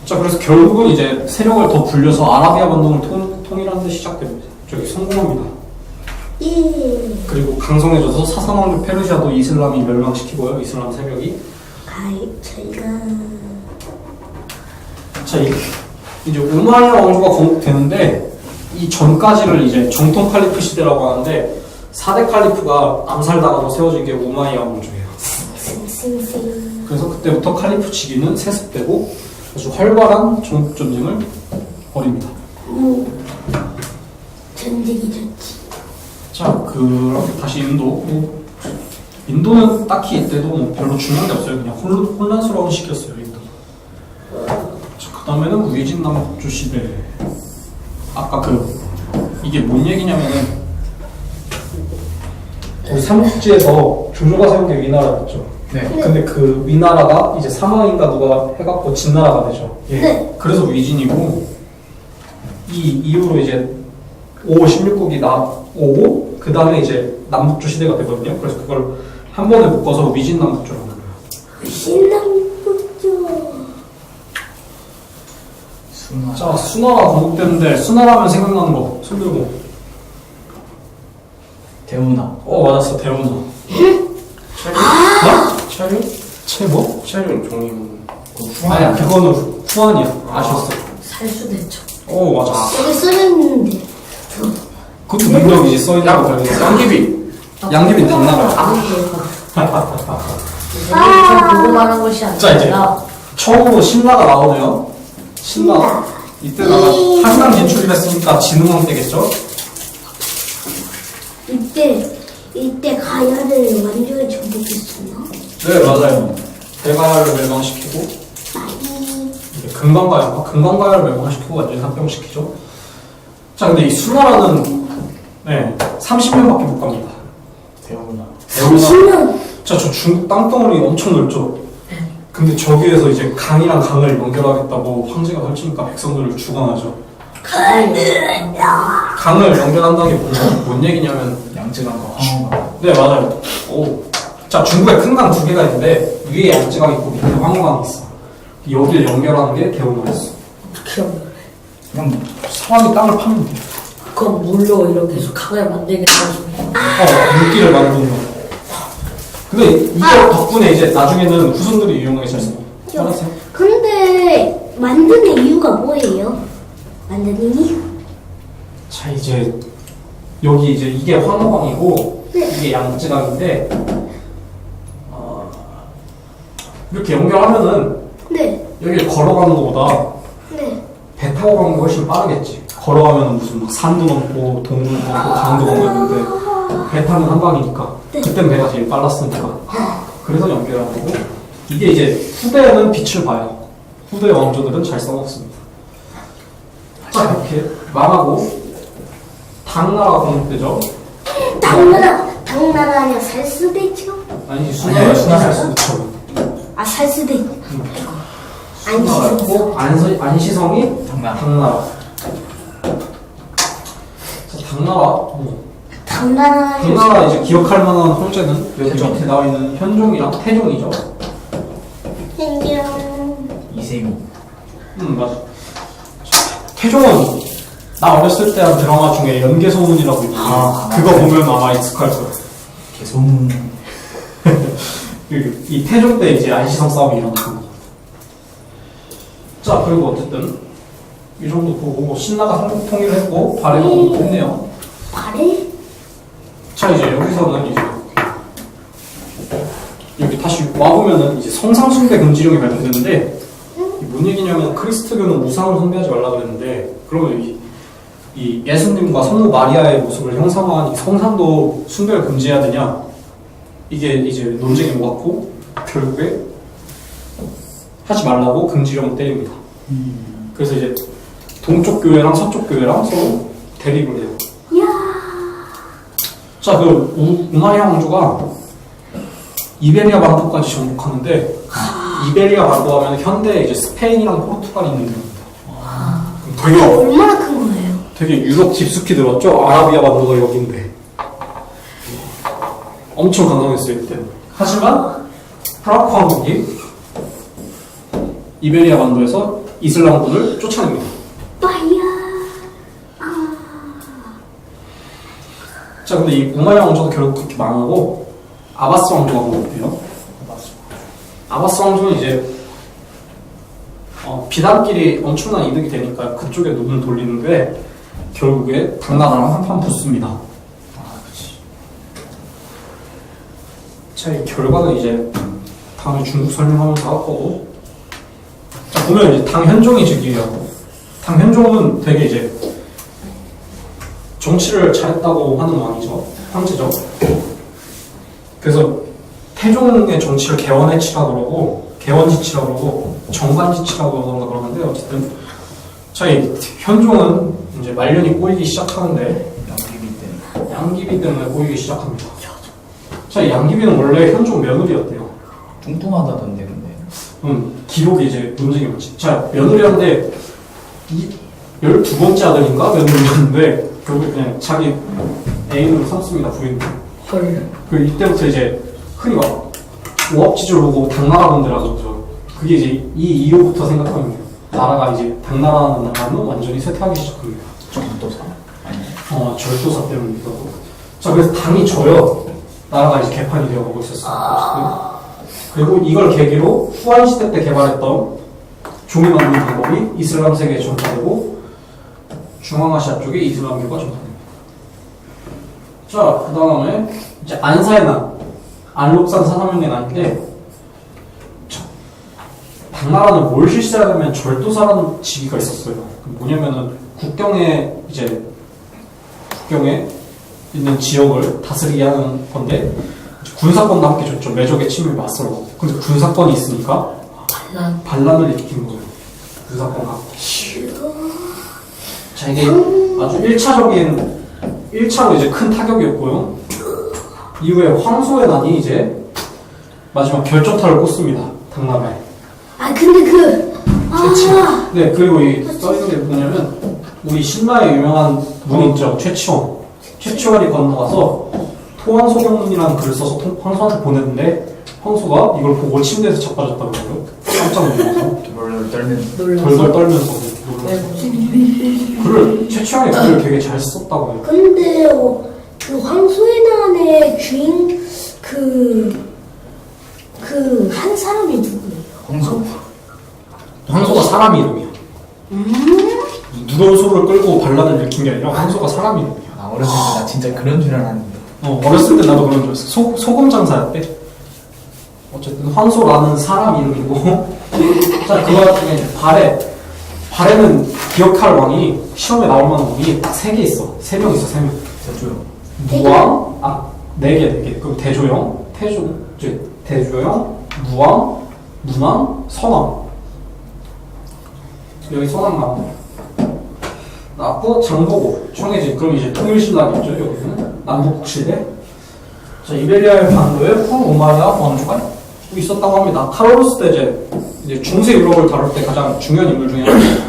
자 그래서 결국은 이제 세력을 더 불려서 아라비아 반도를 통일하는 데 시작됩니다. 저기 성공합니다. 예. 그리고 강성해져서 사사왕조 페르시아도 이슬람이 멸망시키고요. 이슬람 세력이. 저희가 자 이제 우마이야 왕조가 건국되는데 이 전까지를 이제 정통 칼리프 시대라고 하는데 4대 칼리프가 암살당하고 세워진 게 우마이야 왕조예요. 쌩쌩쌩. 그래서 그때부터 칼리프 치기는 세습되고 아주 활발한 전국 전쟁을 벌입니다. 오. 전쟁이 좋지. 자, 그럼 다시 인도. 인도는 딱히 이때도 뭐 별로 중요한 게 없어요. 그냥 혼란스러운 시기였어요, 인도. 자, 그 다음에는 위진 남주 시대. 아까 이게 뭔 얘기냐면은, 우리 삼국지에서 조조가 세운 게 위나라였죠. 네. 근데 그 위나라가 이제 사망인가 누가 해갖고 진나라가 되죠. 예. 네. 그래서 위진이고, 이 이후로 이제 5, 16국이 나오고, 그 다음에 이제 남북조 시대가 되거든요. 그래서 그걸 한 번에 묶어서 위진 남북조라고 불러요. 신남북조. 수나. 자, 수나가 건국되는데, 수나라면 생각나는 거, 손 들고. 대우나. 맞았어, 대운하. 체류? 채 뭐? 체류 종이문. 아니야, 그거는 후안이야. 아셨어. 살수대첩. 맞았어. 여기 써있는데. 그것도 능력이지, 써있는 거. 양귀비. 양귀빈 당나라. 참 궁금한 것이 자, 이제. 아니라 처음으로 신라가 나오네요. 신라. 이때가 한강 진출을 했으니까 진흥왕 때겠죠? 이때 가야를 완전히 정복했었나? 네, 맞아요. 대가야를 멸망시키고, 이제 금강가야를 멸망시키고 완전히 합병시키죠. 자, 근데 이 수나라는, 30년밖에 못 갑니다. 대우나. 30년! 자, 저 중국 땅덩어리 엄청 넓죠? 근데 저기에서 이제 강이랑 강을 연결하겠다고 황제가 설치니까 백성들을 죽어나죠. 강을 연결한다는 게 뭔 얘기냐면, 양쯔강과 황허강. 네, 맞아요. 오. 자, 중국에 큰 강 두 개가 있는데 위에 양쯔강이 있고 밑에 황허강이 있어. 여기를 연결하는 게 대운호였어. 어떻게 연결해? 그냥 사람이 땅을 파면 돼. 그럼 물로 이렇게 해서 강을 만들겠다는 소리야. 물길을 만드는 거. 근데 이거 덕분에 이제 나중에는 후손들이 이용하기 시작했어. 알았어요? 근데 만드는 이유가 뭐예요? 만드는 이유? 자, 이제 여기 이제 이게 황허강이고 네. 이게 양쯔강인데 이렇게 연결하면은 네. 여기를 걸어가는 것보다 네. 배 타고 가는 게 훨씬 빠르겠지. 걸어가면 무슨 막 산도 넘고 동도 넘고 강도 넘고 배 타면 한 방이니까. 네. 그땐 배가 제일 빨랐으니까. 그래서 연결한 거고 이게 이제 후대에는 빛을 봐요. 후대 왕조들은 잘 써먹습니다. 자, 이렇게 망하고 당나라가 건국되죠. 당나라 아니야 살수대죠? 아니지, 수나라 살수대처럼. 아 살수대. 수나라고 안시성이 당나라. 당나라. 자, 당나라 이제 기억할 만한 형제는 여기 태종. 밑에 나와 있는 현종이랑 태종이죠. 생경. 이세미. 맞아. 태종은 나 어렸을 때 한 드라마 중에 연개소문이라고 있는데 그거 보면 아마 익숙할 거야. 개소문. 이 태종 때 이제 안시성 싸움이 일어났고. 자, 그리고 어쨌든 이 정도 보고 신라가 삼국 통일을 했고 발해가 건국했네요. 발해? 자, 이제 여기서는 이제 여기 다시 와보면은 이제 성상숭배 금지령이 발표되는데 이게 뭔 얘기냐면 그리스도교는 우상을 숭배하지 말라 그랬는데 그러면 이 예수님과 성모 마리아의 모습을 형상화한 이 성상도 숭배를 금지해야 되냐 이게 이제 논쟁이 모았고 결국에 하지 말라고 금지령을 때립니다. 그래서 이제 동쪽 교회랑 서쪽 교회랑 서로 대립을 해요. 자, 그 우마야 왕조가 이베리아 반도까지 정복하는데 이베리아 반도 하면 현대 이제 스페인이랑 포르투갈이 있는 데입니다. 되게 얼마나 큰 거예요? 되게 유럽 깊숙이 들었죠? 아라비아 반도가 여기인데 엄청 강성했어요 이때. 하지만 프랑크 왕국이 이베리아 반도에서 이슬람군을 쫓아냅니다. 자, 근데 이 우마야 왕조도 결국 그렇게 망하고 아바스 왕조가 건국돼요. 아바스 왕조는 이제 비단끼리 엄청난 이득이 되니까 그쪽에 눈을 돌리는데 결국에 당나라랑 한판 붙습니다. 그치. 자, 이 결과는 이제 다음에 중국 설명하면서 할 거고. 자, 보면 이제 당현종이 즉위하고 당현종은 되게 이제 정치를 잘했다고 하는 왕이죠. 황제죠. 그래서 태종의 정치를 개원해치라 그러고 개원지치라 그러고 정관지치라고 하던가 그러는데 어쨌든 자, 이 현종은 이제 말년이 꼬이기 시작하는데 양귀비 때문에 꼬이기 시작합니다. 자, 이 양귀비는 원래 현종 며느리였대요. 뚱뚱하다던데 근데. 기록이 이제 논쟁이 많지. 자, 며느리였는데 12번째 아들인가 며느리였는데 결국에 그냥 자기 애인으로 삼습니다. 부인. 그 이때부터 이제 흔히 막 오합지졸 보고 당나라 군대라고 그러죠. 그게 이제 이 이후부터 생각하면 돼요. 나라가 이제 당나라는 나라는 완전히 쇠퇴하기 시작합니다. 정도사? 아니요. 절도사 때문이기도 하고. 자, 그래서 당이 져요. 나라가 이제 개판이 되어가고 있었어요. 그리고 이걸 계기로 후한 시대 때 개발했던 종이 만드는 방법이 이슬람 세계에 전파되고 중앙아시아 쪽에 이슬람교가 전파됩니다. 자, 그 다음에 이제 안사의 난, 안록산 사사명의 난인데 당나라는 뭘 실시하려면 절도사라는 직위가 있었어요. 뭐냐면은 국경에 있는 지역을 다스리게 하는 건데 군사권도 함께 줬죠. 매적의 침입에 맞서라고. 근데 군사권이 있으니까 반란을 일으킨 거예요. 군사권 갖고. 자, 이게 아주 1차로 이제 큰 타격이었고요. 이후에 황소의 난이 이제 마지막 결정타를 꽂습니다. 당나라에. 근데 네, 그리고 이 써있는 게 뭐냐면 우리 신라의 유명한 문 있죠. 최치원. 최치원이 건너가서 토왕소경문이라는 글을 써서 황소한테 보냈는데 황소가 이걸 보고 침대에서 자빠졌다는 거예요. 깜짝 놀라서 덜덜 떨면서. 덜덜 떨면서 놀라서 글을 최초의 글을 되게 잘 썼다고 해요. 근데 그 황소의 난의 주인 그 한 사람이 누구예요? 황소. 황소가 사람 이름이야. 누런 소를 끌고 반란을 일으킨 게 아니라 황소가 사람 이름이야. 아, 어렸을 때 나 진짜 그런 줄 알았는데. 어렸을 때 나도 그런 줄 알았어. 소금 장사였대. 어쨌든 황소라는 사람 이름이고 자 그거 중에 발에는 기억할 왕이 시험에 나올 만한 왕이 딱 3개 있어. 3명 있어. 3명. 대조요. 무왕 4개. 그럼 대조영, 무왕, 문왕, 선왕. 여기 선왕 나왔고 장보고 청해진. 그럼 이제 통일신라겠죠. 여기는 남북국시대. 자 이베리아의 반도에 프로마리아 왕조가 있었다고 합니다. 카로루스 때 이제 중세 유럽을 다룰 때 가장 중요한 인물 중에 하나입니다.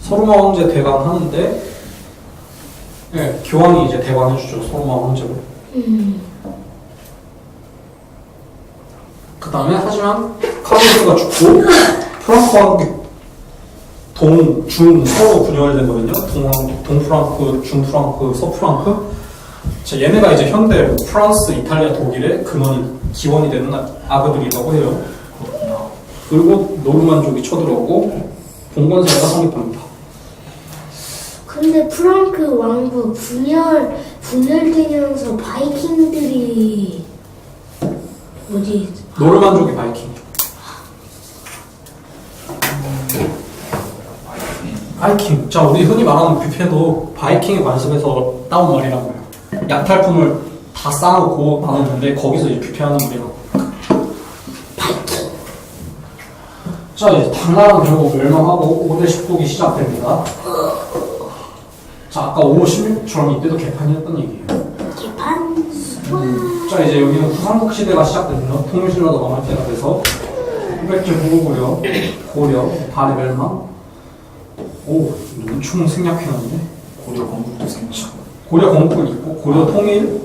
서로마 황제 대관하는데, 예, 교황이 이제 대관해주죠. 서로마 황제로. 그 다음에 하지만 카로루스가 죽고 프랑크 왕국이 동, 중, 서로 분열되거든요. 동프랑크, 중프랑크, 서프랑크. 자, 얘네가 이제 현대 프랑스, 이탈리아, 독일의 기원이 되는 아그들이라고 해요. 그리고 노르만족이 쳐들어오고 봉건사가 성립합니다. 근데 프랑크 왕국 분열되면서 바이킹들이 노르만족이 바이킹. 바이킹. 자, 우리 흔히 말하는 뷔페도 바이킹의 관습에서 따온 말이라고요. 약탈품을 다 쌓아놓고 나눴는데 거기서 이제 뷔페하는 말이라고. 바이킹. 자, 이제 당나라는 결국 멸망하고 5대 19기 시작됩니다. 자, 아까 5, 16처럼 이때도 개판이었던 얘기예요. 개판? 자, 이제 여기는 후삼국 시대가 시작됩니다. 통일신라도 망할 때가 돼서 900제 고려, 발의 멸망. 오, 엄청 생략해놨네. 고려 건국도 생겼죠. 고려 건국을 있고 고려 통일.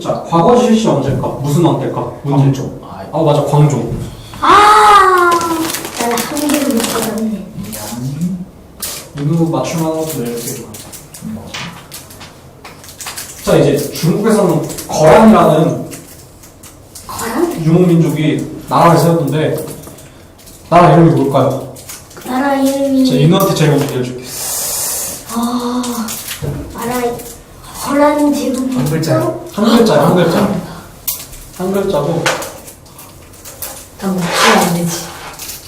자, 과거 실시 언제일까? 무슨 왕 때일까? 광종. 맞아, 광종. 난 한 개도 못 받았네. 이거 맞춤하는 것도 내일게. 자, 이제 중국에서는 거란이라는 유목민족이 나라를 세웠는데 나라 이름이 뭘까요? 나라 이름이 자, 인우한테 제가 문제 해줄게. 나라 거란 제국 한 글자요? 한 글자고. 다 맞추면 안 되지.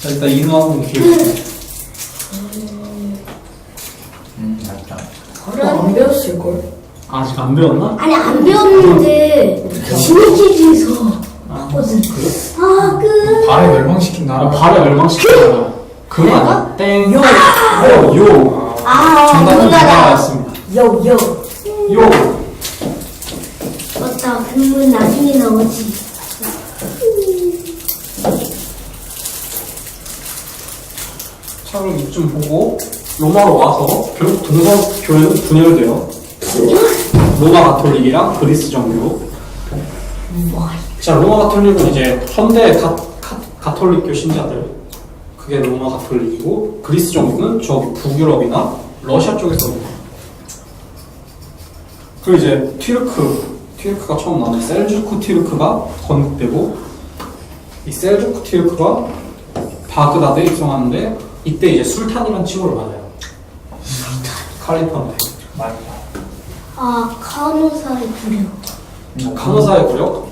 자, 일단 인우 한번 기억해. 맞다. 거란 안 배웠을걸? 아직 안 배웠나? 아니 안 배웠는데 지니키즈에서 하거든. 발에 멸망시킨 나라. 발에 멸망시켰잖아. 그거 아니야? 땡. 요. 정답은 나라였습니다. 요. 요. 맞다. 그러면 나중에 나오지. 자, 그럼 이쯤 보고 로마로 와서 결국 동서교회는 분열돼요. 로마 가톨릭이랑 그리스 정교. 자, 로마 가톨릭은 이제 현대 가톨릭교 신자들. 그게 로마 가톨릭이고, 그리스 정교는 저기 북유럽이나 러시아 쪽에서 옵니다. 그리고 이제 튀르크가 처음 나오는 셀주크 튀르크가 건국되고, 이 셀주크 튀르크가 바그다드에 입성하는데 이때 이제 술탄이라는 칭호를 받아요. 칼리파인데. 카노사의 부려. 카노사의 구력?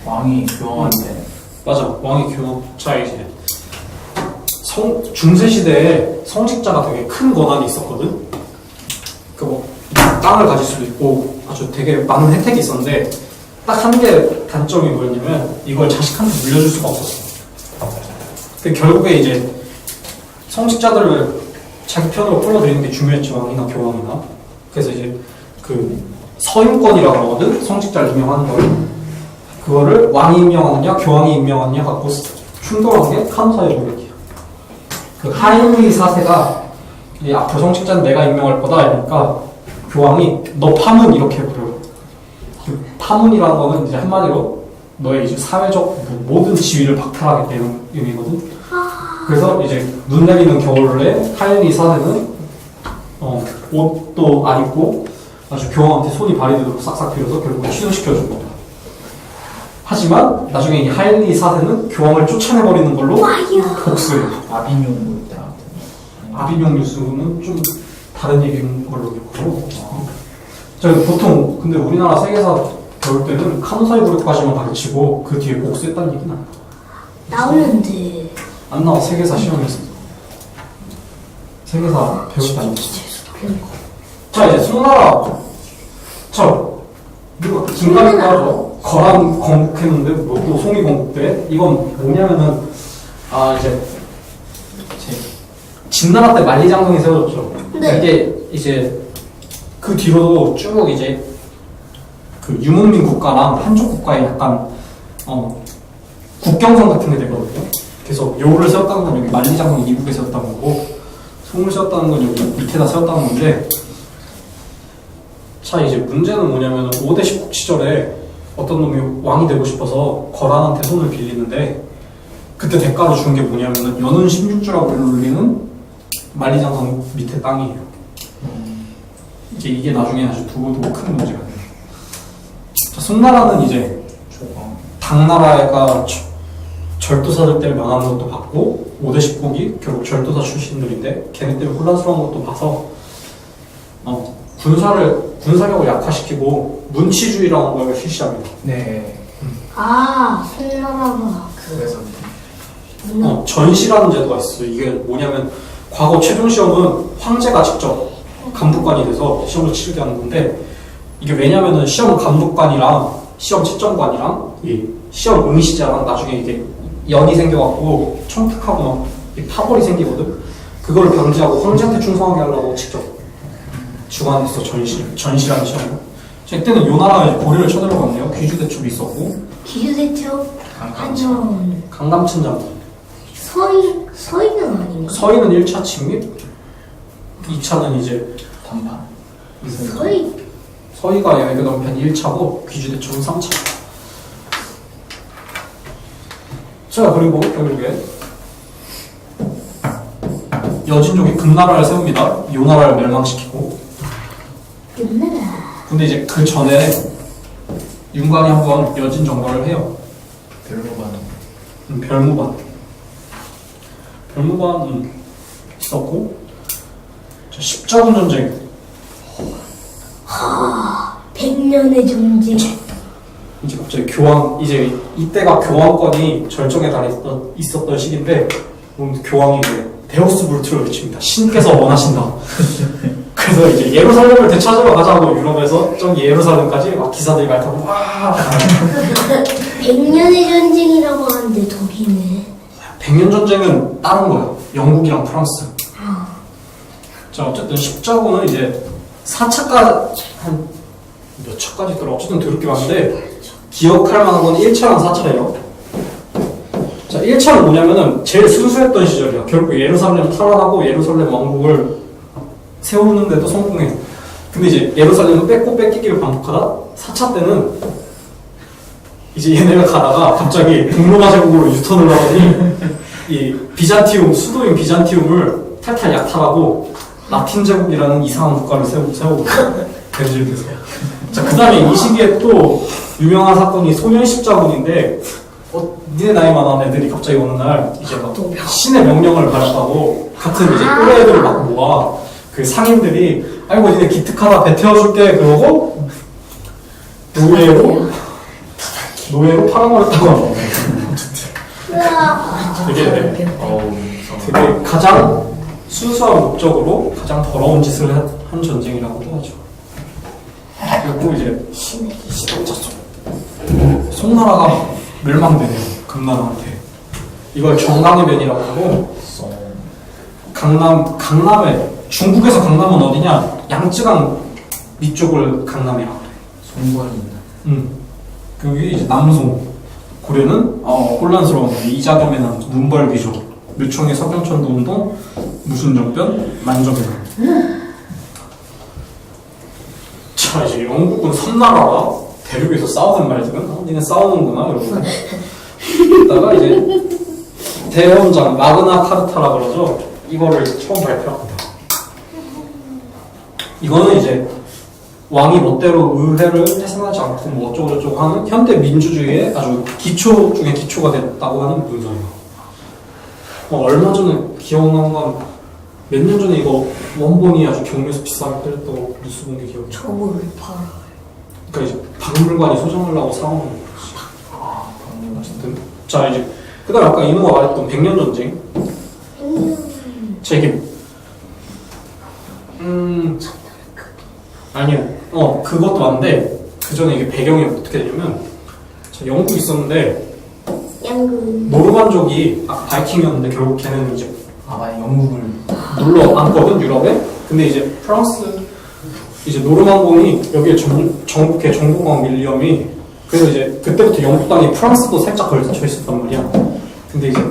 왕이 교황한테. 맞아, 왕이 교황. 자, 이제 중세 시대에 성직자가 되게 큰 권한이 있었거든. 땅을 가질 수도 있고 아주 되게 많은 혜택이 있었는데 딱 한 개 단점이 뭐였냐면 이걸 자식한테 물려줄 수가 없었어. 결국에 이제 성직자들을 자기 편으로 끌어들이는 게 중요했지, 왕이나 교황이나. 그래서 이제 그 서임권이라고 하거든, 성직자를 임명하는 걸. 그거를 왕이 임명하느냐 교황이 임명하느냐 갖고 충돌한 게 카노사의 조력이야. 그 하인리 4세가 앞으로 성직자는 내가 임명할 거다 이러니까 교황이 너 파문 이렇게 해버려요. 그 파문이라는 거는 이제 한마디로 너의 이제 사회적 모든 지위를 박탈하겠다는 의미거든. 그래서 이제 눈 내리는 겨울에 하일리 사제는 옷도 안 입고 아주 교황한테 손이 발이 되도록 싹싹 빌어서 결국 취소시켜준 겁니다. 하지만 나중에 이 하일리 사제는 교황을 쫓아내버리는 걸로 복수해요. 아비뇽 뭐 있다. 아비뇽 뉴스는 좀 다른 얘기인 걸로 기억하고. 보통 근데 우리나라 세계사 배울 때는 카노사이 부르크까지만 가르치고 그 뒤에 복수했다는 얘기는 안 나와. 나오는데. 안 나와. 세계사 시험에서. 세계사 배울 때안 나와. 자, 이제 송나라. 자, 이거 김가리가 하죠. 거란 건국했는데 또 송이 건국돼. 이건 뭐냐면은 이제 진나라 때 만리장성이 세워졌죠. 네. 이게 이제 그 뒤로도 쭉 이제 그 유목민 국가랑 한족 국가의 약간 국경선 같은 게 되거든요. 그래서 요를 세웠다는 건 여기 만리장성 이북에 세웠다는 거고, 송을 세웠다는 건 여기 밑에다 세웠다는 건데, 자 이제 문제는 뭐냐면 5대 10국 시절에 어떤 놈이 왕이 되고 싶어서 거란한테 손을 빌리는데, 그때 대가로 준 게 뭐냐면은 연운 16주라고 불리는 만리장성 밑에 땅이에요. 이게 나중에 아주 두고 큰 문제가 돼요. 자, 송나라는 이제 당나라가 절도사들 때문에 망하는 것도 봤고 5대 10국이 결국 절도사 출신들인데 걔네 때문에 혼란스러운 것도 봐서 군사력을 약화시키고 문치주의라는 걸 실시합니다. 네. 송나라가 그래서 전시라는 제도가 있어요. 이게 뭐냐면 과거 최종 시험은 황제가 직접 감독관이 돼서 시험을 치르게 하는 건데, 이게 왜냐면은 시험 감독관이랑 시험 채점관이랑 이 시험 응시자랑 나중에 이게 연이 생겨갖고 청탁하고 막 파벌이 생기거든. 그걸 방지하고 황제한테 충성하게 하려고 직접 주관했어. 전시라는 시험을. 이때는 요 나라가 고려를 쳐들어갔네요. 귀주대첩이 있었고, 기주대첩 한전 강남천장, 서인은 아닌가? 서인은 1차 침입, 2차는 이제 단판. 서희가 여의도 넘편 1차고 귀주대첩은 3차. 자, 그리고 결국에 여진족이 금나라를 세웁니다. 요 나라를 멸망시키고. 근데 이제 그 전에 윤관이 한번 여진 정벌을 해요. 별무반 있었고, 자, 십자군 전쟁. 100년의 전쟁. 이제 갑자기 이제 이때가 교황권이 절정에 있었던 시기인데, 교황이 이제 데우스 불트를 외칩니다. 신께서 원하신다. 그래서 이제 예루살렘을 되찾으러 가자고 유럽에서 저기 예루살렘까지 막 기사들이 말 타고 와. 100년의 전쟁이라고 하는데 독이네. 100년 전쟁은 다른 거예요. 영국이랑 프랑스. 자, 어쨌든 십자군은 이제 4차까지 한 몇 차까지 있더라. 어쨌든 더럽게 많은데 기억할 만한 건 1차랑 4차예요. 자, 1차는 뭐냐면은 제일 순수했던 시절이야. 결국 예루살렘 탈환하고 예루살렘 왕국을 세우는데도 성공해. 근데 이제 예루살렘은 뺏고 뺏기기를 반복하다 4차 때는 이제 얘네가 가다가 갑자기 동로마 제국으로 유턴을 하더니 이 비잔티움, 수도인 비잔티움을 탈탈 약탈하고 라틴 제국이라는 이상한 국가를 세우고 대질돼서. 자, 그 다음에 이 시기에 또 유명한 사건이 소년 십자군인데, 니네 나이 많은 애들이 갑자기 어느 날 이제 막 신의 명령을 받았다고 같은 이제 또래 애들을 막 모아. 그 상인들이 아이고 니네 기특하다 배 태워줄게 그러고 노예로 팔아버렸다고 합니다. 되게 가장 순수한 목적으로 가장 더러운 짓을 한 전쟁이라고도 하죠. 그리고 이제 송나라가 멸망되네요. 금나라한테. 이걸 정강의 변이라고 하고, 강남에 중국에서 강남은 어디냐? 양쯔강 위쪽을 강남이라고 그래. 송관이. 그게 이제 남송. 고려는 혼란스러운 이자겸에는 문벌비조, 묘청의 서경천도 운동, 무순정변, 만정변. 자, 이제 영국은 섬나라라 대륙에서 싸우는 말들은 니네 싸우는구나 이러고 이따가 이제 대헌장 마그나 카르타라 그러죠. 이거를 처음 발표합니다. 이거는 이제 왕이 멋대로 의회를 해산하지 않고 뭐 어쩌고저쩌고 하는 현대 민주주의의 아주 기초 중에 기초가 됐다고 하는 문서예요. 얼마 전에 기억나는 건 몇 년 전에 이거 원본이 아주 경매에서 비싸게 팔렸다고 뉴스 본 게 기억이 나요. 저걸 팔아. 그러니까 이제 박물관이 소장하려고 사오는 거지. 어쨌든 자 이제 그다음 아까 이모가 말했던 100년 전쟁. 자 이게 아니요. 그것도 맞는데 그 전에 이게 배경이 어떻게 되냐면 자 영국이 있었는데 양금. 노르만족이 바이킹이었는데 결국 걔는 이제 영국을 눌러 앉거든 유럽에. 근데 이제 프랑스 이제 노르망공이 여기에 정복해 정복왕 윌리엄이. 그래서 이제 그때부터 영국 땅이 프랑스도 살짝 걸쳐 있었단 말이야. 근데 이제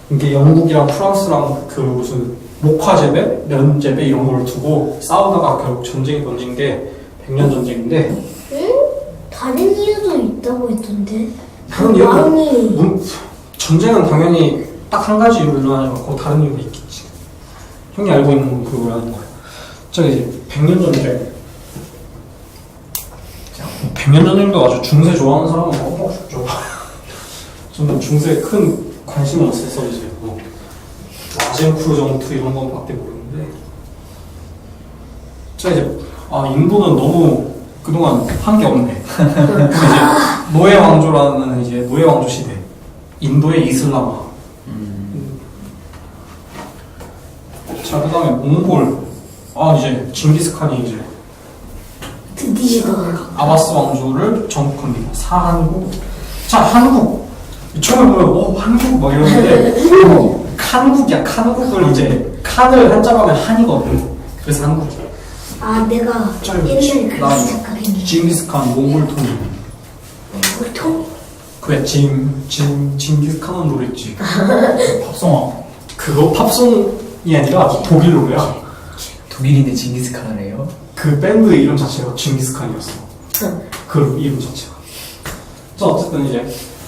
이게 영국이랑 프랑스랑 그 무슨 목화재배, 면재배 이런 걸 두고 싸우다가 결국 전쟁이 번진 게 100년 전쟁인데. 응? 다른 이유도 있다고 했던데. 다른 이유도 왕이. 전쟁은 당연히 딱 한 가지 이유로 일어나지 않고 다른 이유가 있겠지. 형이 알고 있는 건 그걸 하는 거야. 자 이제 100년 전쟁. 100년 전쟁도 아주 중세 좋아하는 사람은 꼭 죽죠. 저는 중세에 큰 관심은 없어서 이제 뭐 아젠쿠르 정투 이런 건밖에 모르는데. 자 이제 인도는 너무 그동안 한 게 없네. 근데 이제 노예 왕조라는 이제 노예 왕조 시대. 인도의 이슬람화. 자 그다음에 몽골. 이제 징기스칸이 이제 드디어. 아바스 왕조를 정복합니다. 사한국. 자 한국. 처음에 보면 한국 막 이러는데 칸국이야. 칸국을 이제 칸을 한자로 하면 한이거든. 그래서 한국이야. 내가 옛날에 그렇게 생각했는데. 징기스칸 몽골 통일. 보통? 그래 징기스칸은 노래지. 팝송어. 그거 팝송이 아니라 독일 노래야. 독일인데 징기스칸을 해요? 그 밴드 이름 자체가 징기스칸이었어. 그 이름 자체가. 자 어쨌든 이제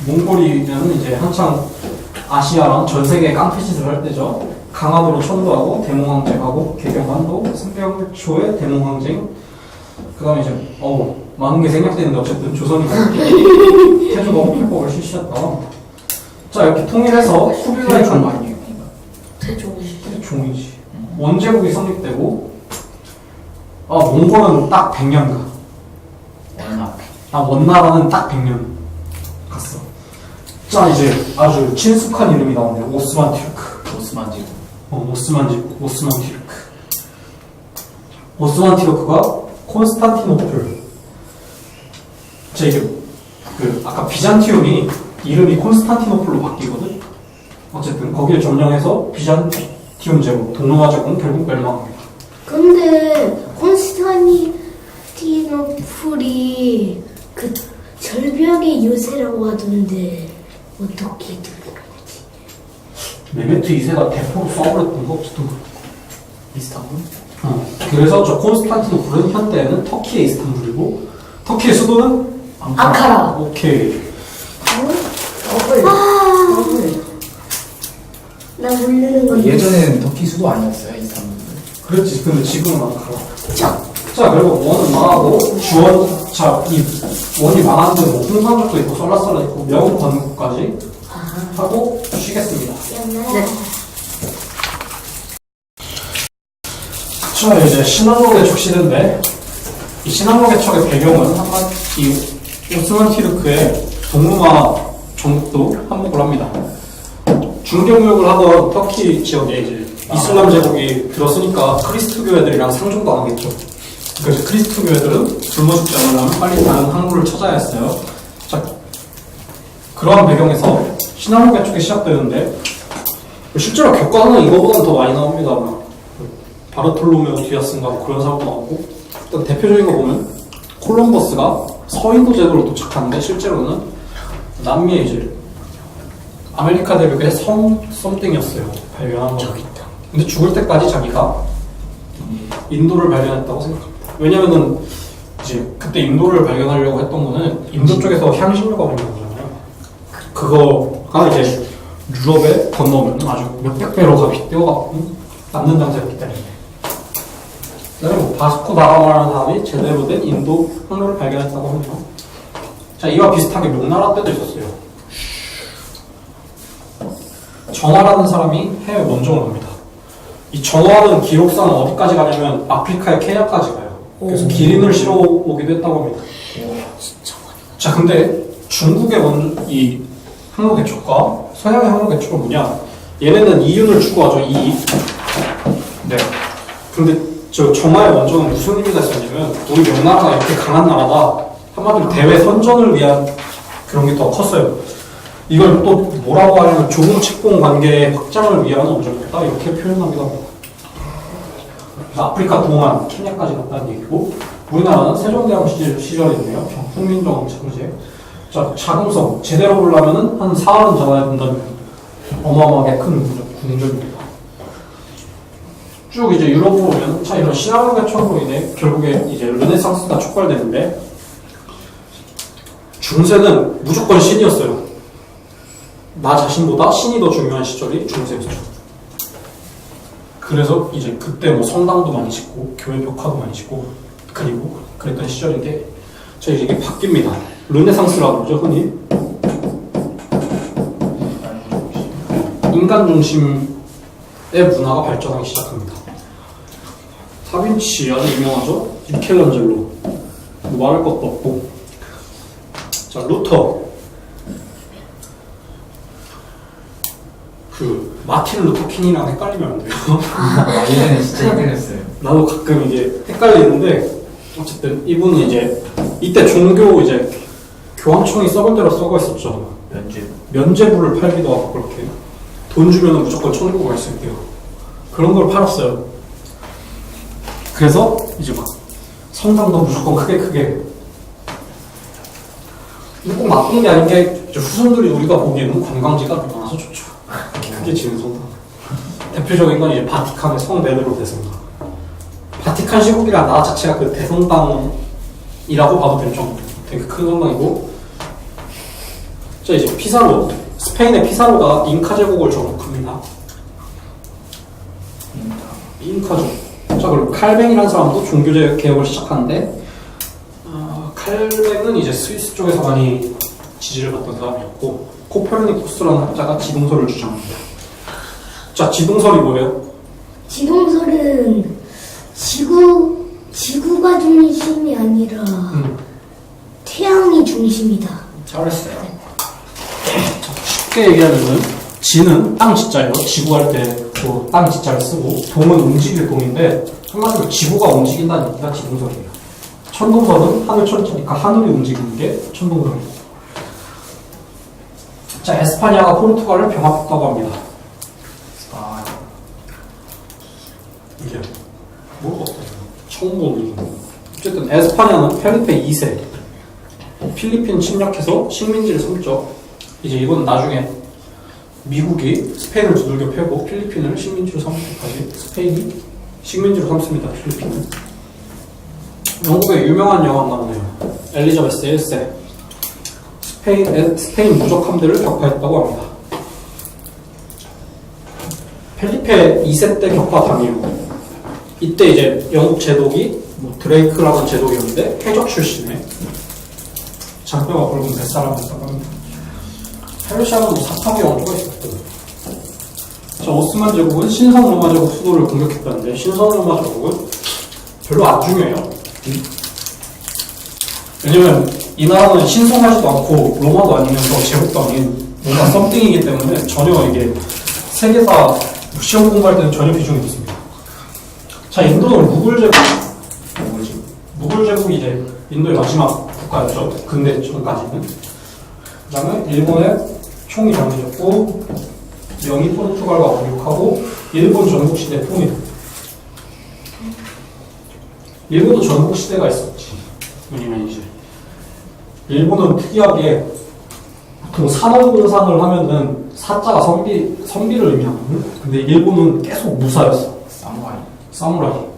몽골이는 이제 한창 아시아랑 전 세계 깡패짓을 할 때죠. 강화도로 천도하고 대몽항쟁하고 개경반도 승병초의 대몽항쟁. 그 다음에 이제 많은 게 생략되는데 어쨌든 조선이 태조 범필법을 실시했다. 자 이렇게 통일해서 수비를 태종 아니에요? 태종이지. 원제국이 성립되고 몽골은 딱 100년간. 원나라는 딱 100년 갔어. 자 이제 아주 친숙한 이름이 나오네요. 오스만 튀르크. 오스만 제국. 오스만 튀르크. 오스만 튀르크가 콘스탄티노플. 자 이게 아까 비잔티움이 이름이 콘스탄티노플로 바뀌거든. 어쨌든 거기를 점령해서 비잔티움 제국, 동로마 제국은 결국 멸망합니다. 근데 콘스탄티노플이 그 절벽의 요새라고 하던데 어떻게 되는 거지? 메메트 2세가 대포로 쏴버렸던 거 없지도. 이스탄불? 그래서 저 콘스탄티노플은 현대에는 터키의 이스탄불이고 터키의 수도는 앙카라. 오케이. 나 모르는 건데. 예전에는 터키 수도 아니었어요, 이스탄불. 그렇지. 근데 지금은 앙카라. 자, 그리고 원은 망하고 이 원이 망하는데 뭐 홍상국도 있고 솔라스라 있고 명 건국까지 하고 쉬겠습니다. 네. 자 이제 신항로 개척 시대인데 이 신항로 개척의 배경은 이 오스만 튀르크의 동로마 정복도 한몫을 합니다. 중개무역을 하던 터키 지역에 이제 이슬람 제국이 들었으니까 크리스토교 애들이랑 상종도 안 하겠죠. 그래서 크리스토교 애들은 굶어 죽지 않으려면 빨리 다른 항로를 찾아야 했어요. 자, 그러한 배경에서 신항로 개척이 시작되는데 실제로 격과는 이거보다는 더 많이 나옵니다. 바르톨로메오 디아스인가 뭐 그런 사람도 나오고. 일단 대표적인 거 보면 콜럼버스가 서인도 제도로 도착하는데 실제로는 남미에 이제 아메리카 대륙의 썸띵이었어요. 발견한 거. 근데 죽을 때까지 자기가 인도를 발견했다고 생각합니다. 왜냐면은 이제 그때 인도를 발견하려고 했던 거는 인도 쪽에서 향신료가 오는 거잖아요. 그거가 이제 유럽에 건너오면 아주 몇백 배로 값이 뛰어가고 남는 장사였기 때문에. 그다음에 뭐 바스코 다가마라는 사람이 제대로 된 인도 항로를 발견했다고 합니다. 자, 이와 비슷하게 명나라 때도 있었어요. 정화라는 사람이 해외 원정을 갑니다. 이 정화는 기록상 어디까지 가냐면 아프리카의 케냐까지 가요. 그래서 기린을 실어 오기도 했다고 합니다. 자, 근데 중국의 이 항로 개척과 서양의 항로 개척은 뭐냐? 얘네는 이윤을 주고 하죠. 이익. 네. 근데 저 정화의 원정은 무슨 의미가 있었냐면 우리 명나라가 이렇게 강한 나라다. 한마디로 대외 선전을 위한 그런 게 더 컸어요. 이걸 또 뭐라고 하냐면 조국 측공 관계의 확장을 위한 원정이다. 이렇게 표현하기도 합니다. 아프리카 동안 케냐까지 갔다는 얘기고 우리나라는 세종대왕 시절이네요. 훈민정 체제. 자, 자금성 제대로 보려면은 한 4월은 잡아야 된다는 어마어마하게 큰 궁전입니다. 쭉 이제 유럽으로 오면 자 이런 신화로 개척으로 인해 결국에 이제 르네상스가 촉발되는데 중세는 무조건 신이었어요. 나 자신보다 신이 더 중요한 시절이 중세였죠. 그래서 이제 그때 뭐 성당도 많이 짓고 교회 벽화도 많이 짓고 그리고 그랬던 시절인데 자 이제 이게 바뀝니다. 르네상스라고 그러죠 흔히 인간 중심의 문화가 발전하기 시작합니다. 다빈치 아주 유명하죠. 미켈란젤로 뭐 말할 것도 없고 자 루터 그 마틴 루터 킹이랑 헷갈리면 안 돼요. 예전에 진짜 헷갈렸어요. 나도 가끔 이게 헷갈리는데 어쨌든 이분은 이제 이때 종교 이제 교황청이 썩을 대로 썩어 있었죠. 면제부를 팔기도 하고 그렇게 돈 주면은 무조건 천국 갈 수 있대요. 그런 걸 팔았어요. 그래서 이제 막 성당도 무조건 크게 근데 꼭 나쁜 게 아닌 게 이제 후손들이 우리가 보기에는 관광지가 많아서 좋죠. 크게 지은 성당. 대표적인 건 이제 바티칸의 성 베드로 대성당. 바티칸 시국이란 나라 자체가 그 대성당이라고 봐도 될 정도. 되게 큰 성당이고. 자 이제 피사로, 스페인의 피사로가 잉카 제국을 정복합니다. 잉카죠. 자 그리고 칼뱅이라는 사람도 종교 개혁을 시작하는데 칼뱅은 이제 스위스 쪽에서 많이 지지를 받던 사람이었고 코페르니쿠스라는 학자가 지동설을 주장합니다. 자 지동설이 뭐예요? 지동설은 지구가 중심이 아니라 태양이 중심이다. 잘했어요. 쉽게 얘기하면은 지는 땅 지자예요. 지구 할 때 땅 지자를 쓰고 동은 움직일 동인데 한마디로 지구가 움직인다는 얘기가 지동설이에요. 천동설은 하늘 천체니까 하늘이 움직이는 게 천동설이고. 자 에스파냐가 포르투갈을 병합했다고 합니다. 이게 뭐가 없어요. 처음 보는 얘기인데. 어쨌든 에스파냐는 펠리페 2세 필리핀 침략해서 식민지를 삼죠. 이제 이건 나중에 미국이 스페인을 두들겨 패고 필리핀을 식민지로 삼을 때까지 스페인이 식민지로 삼습니다. 필리핀은. 영국의 유명한 여왕 나오네요. 엘리자베스 1세. 스페인 무적 함대를 격파했다고 합니다. 펠리페 2세 때 격파 당일 이때 이제 영국 제독이 뭐 드레이크라는 제독이었는데 해적 출신의 장뼈가 굵은 뱃사람이었다고 합니다. 페르시아는 뭐 사파기 왕조가 있었거든요. 자, 오스만 제국은 신성 로마 제국 수도를 공격했다는데 신성 로마 제국은 별로 안 중요해요. 왜냐면 이 나라는 신성하지도 않고 로마도 아니면서 제국도 아닌 뭔가 썸띵이기 때문에 전혀 이게 세계사 시험 공부할 때는 전혀 비중이 없습니다. 자, 인도는 무굴 제국이 이제 인도의 마지막 국가였죠. 근대 전까지는. 그 다음에 일본의 총이 정해졌고 영이 포르투갈과 공격하고 일본 전국시대 통일. 일본도 전국시대가 있었지. 왜냐면 이제 일본은 특이하게 보통 산업공상을 하면은 사자가 성비를 의미하거든. 근데 일본은 계속 무사였어. 사무라이.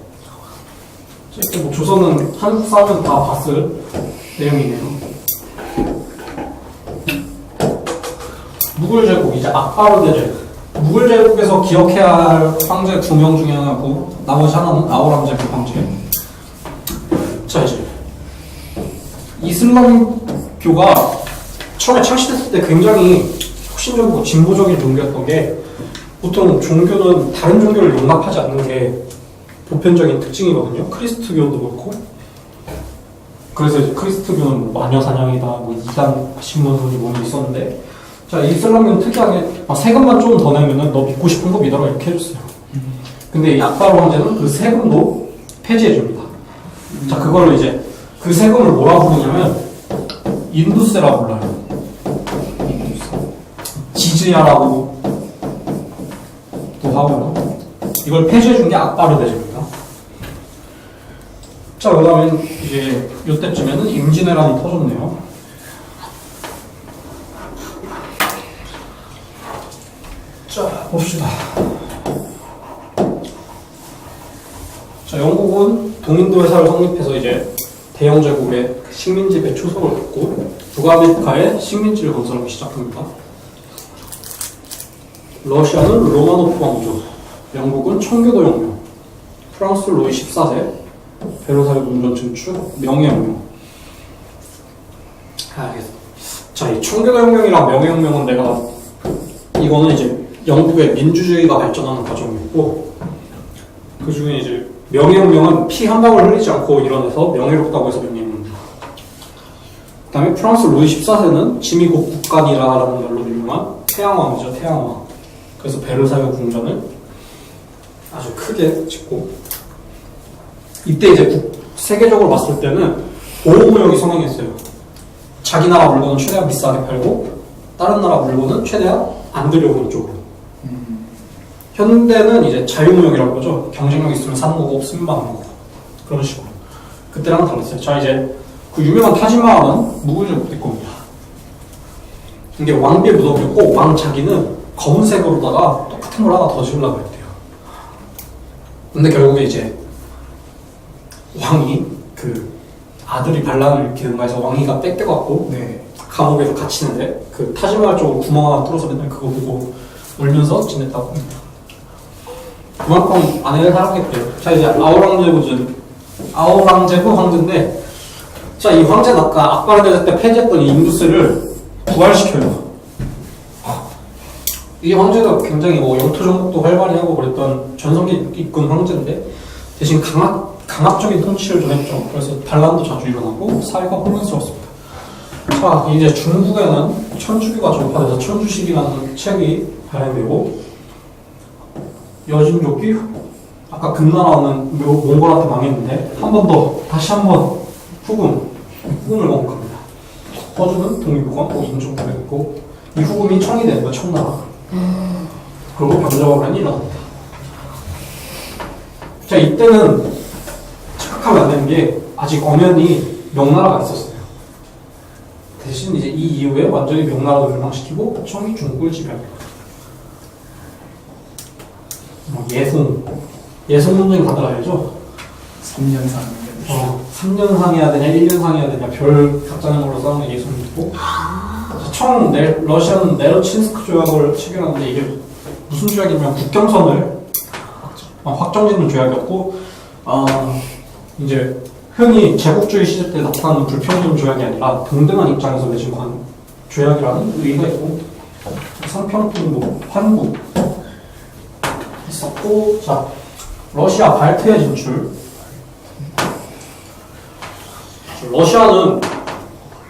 이렇게 뭐 조선은 한국 사람은 다 봤을 내용이네요. 무굴 제국 이제 악바르드 제국. 무굴 제국에서 기억해야 할 황제 2명 중에 하나고 나머지 하나는 아우랑제국 황제. 자 이제 이슬람교가 처음에 창시됐을 때 굉장히 혁신적이고 진보적인 종교였던 게 보통 종교는 다른 종교를 용납하지 않는 게 보편적인 특징이거든요. 크리스트교도 그렇고. 그래서 이제 크리스트교는 뭐 마녀 사냥이다, 뭐 이단 신문설이 뭐 있었는데, 자 이슬람교는 특이하게 세금만 좀 더 내면은 너 믿고 싶은 거 믿어라 이렇게 해줬어요. 근데 이 악바르 황제는 그 세금도 폐지해줍니다. 자 그걸로 이제 그 세금을 뭐라 부르냐면 인두세라 불러요. 지즈야라고 또 하고요. 이걸 폐지해준 게 악바르 대제입니다. 자, 그 다음에 이제 이때쯤에는 임진왜란이 터졌네요. 자, 봅시다. 자, 영국은 동인도 회사를 성립해서 이제 대영 제국의 식민지 초석을 걷고 북아메리카에 식민지를 건설하기 시작합니다. 러시아는 로마노프 왕조, 영국은 청교도 혁명, 프랑스 로이 14세, 베르사유 궁전 증축, 명예혁명. 알겠어. 자, 이 청교도 혁명이랑 명예혁명은 내가 이거는 이제 영국의 민주주의가 발전하는 과정이었고, 그 중에 이제 명예혁명은 피 한 방울 흘리지 않고 일어나서 명예롭다고 해서 명예혁명입니다. 그 다음에 프랑스 로이 14세는 지미 국간이라는 말로 유명한 태양왕이죠, 태양왕. 그래서 베르사유 궁전을 아주 크게 짓고, 이때 이제 세계적으로 봤을 때는 보호무역이 성행했어요. 자기 나라 물건은 최대한 비싸게 팔고 다른 나라 물건은 최대한 안 들여오는 쪽으로. 현대는 이제 자유무역이라고 하죠. 경쟁력 있으면 사는 거고 없으면 마는 거고. 그런 식으로. 그때랑 달랐어요. 자 이제 그 유명한 타지마할은 무굴제국 겁니다. 이게 왕비의 무덤이었고 왕 자기는 검은색으로다가 똑같은 걸 하나 더 지으려고 했대요. 근데 결국에 이제 왕이 그 아들이 반란을 일으키는가 해서 왕이가 뺏겨갖고 네. 감옥에서 갇히는데 그 타지마할 쪽으로 구멍 하나 뚫어서 맨날 그거 보고 울면서 지냈다고 합니다. 그만큼 아내를 사랑했대요. 자 이제 아우랑제국 황제인데, 자 이 황제는 아까 악바르 대제 때 폐지했던 이 인두스를 부활시켜요. 이 황제도 굉장히 뭐 영토 정복도 활발히 하고 그랬던 전성기 이끈 황제인데 대신 강압적인 통치를 좀 했죠. 그래서 반란도 자주 일어나고 사회가 혼란스러웠습니다. 자 이제 중국에는 천주교가 전파돼서 천주식이라는 책이 발행되고, 여진족이 아까 금나라는 몽골한테 망했는데 다시 한 번 후금을 건국합니다. 허주는 독립국왕 인종국에 있고 이 후금이 청이 되는 거야, 청나라. 그리고 병자호란이 일어납니다. 자 이때는 착각하면 안 되는 게 아직 엄연히 명나라가 있었어요. 대신 이제 이 이후에 완전히 명나라를 멸망시키고 청이 중국을 지배합니다. 예송 논쟁 다들 알죠? 3년상 3년상 해야 되냐 1년상 해야 되냐 별 각자는 걸로 싸우는 예송이 있고, 러시아는 네로친스크 조약을 체결하는데 이게 무슨 조약이냐면 국경선을 확정짓는 조약이었고, 이제 흔히 제국주의 시대 때 나타나는 불평등 조약이 아니라 동등한 입장에서 맺은 조약이라는 의의가 있고, 상평등, 환국 있었고, 자 러시아 발트해 진출. 러시아는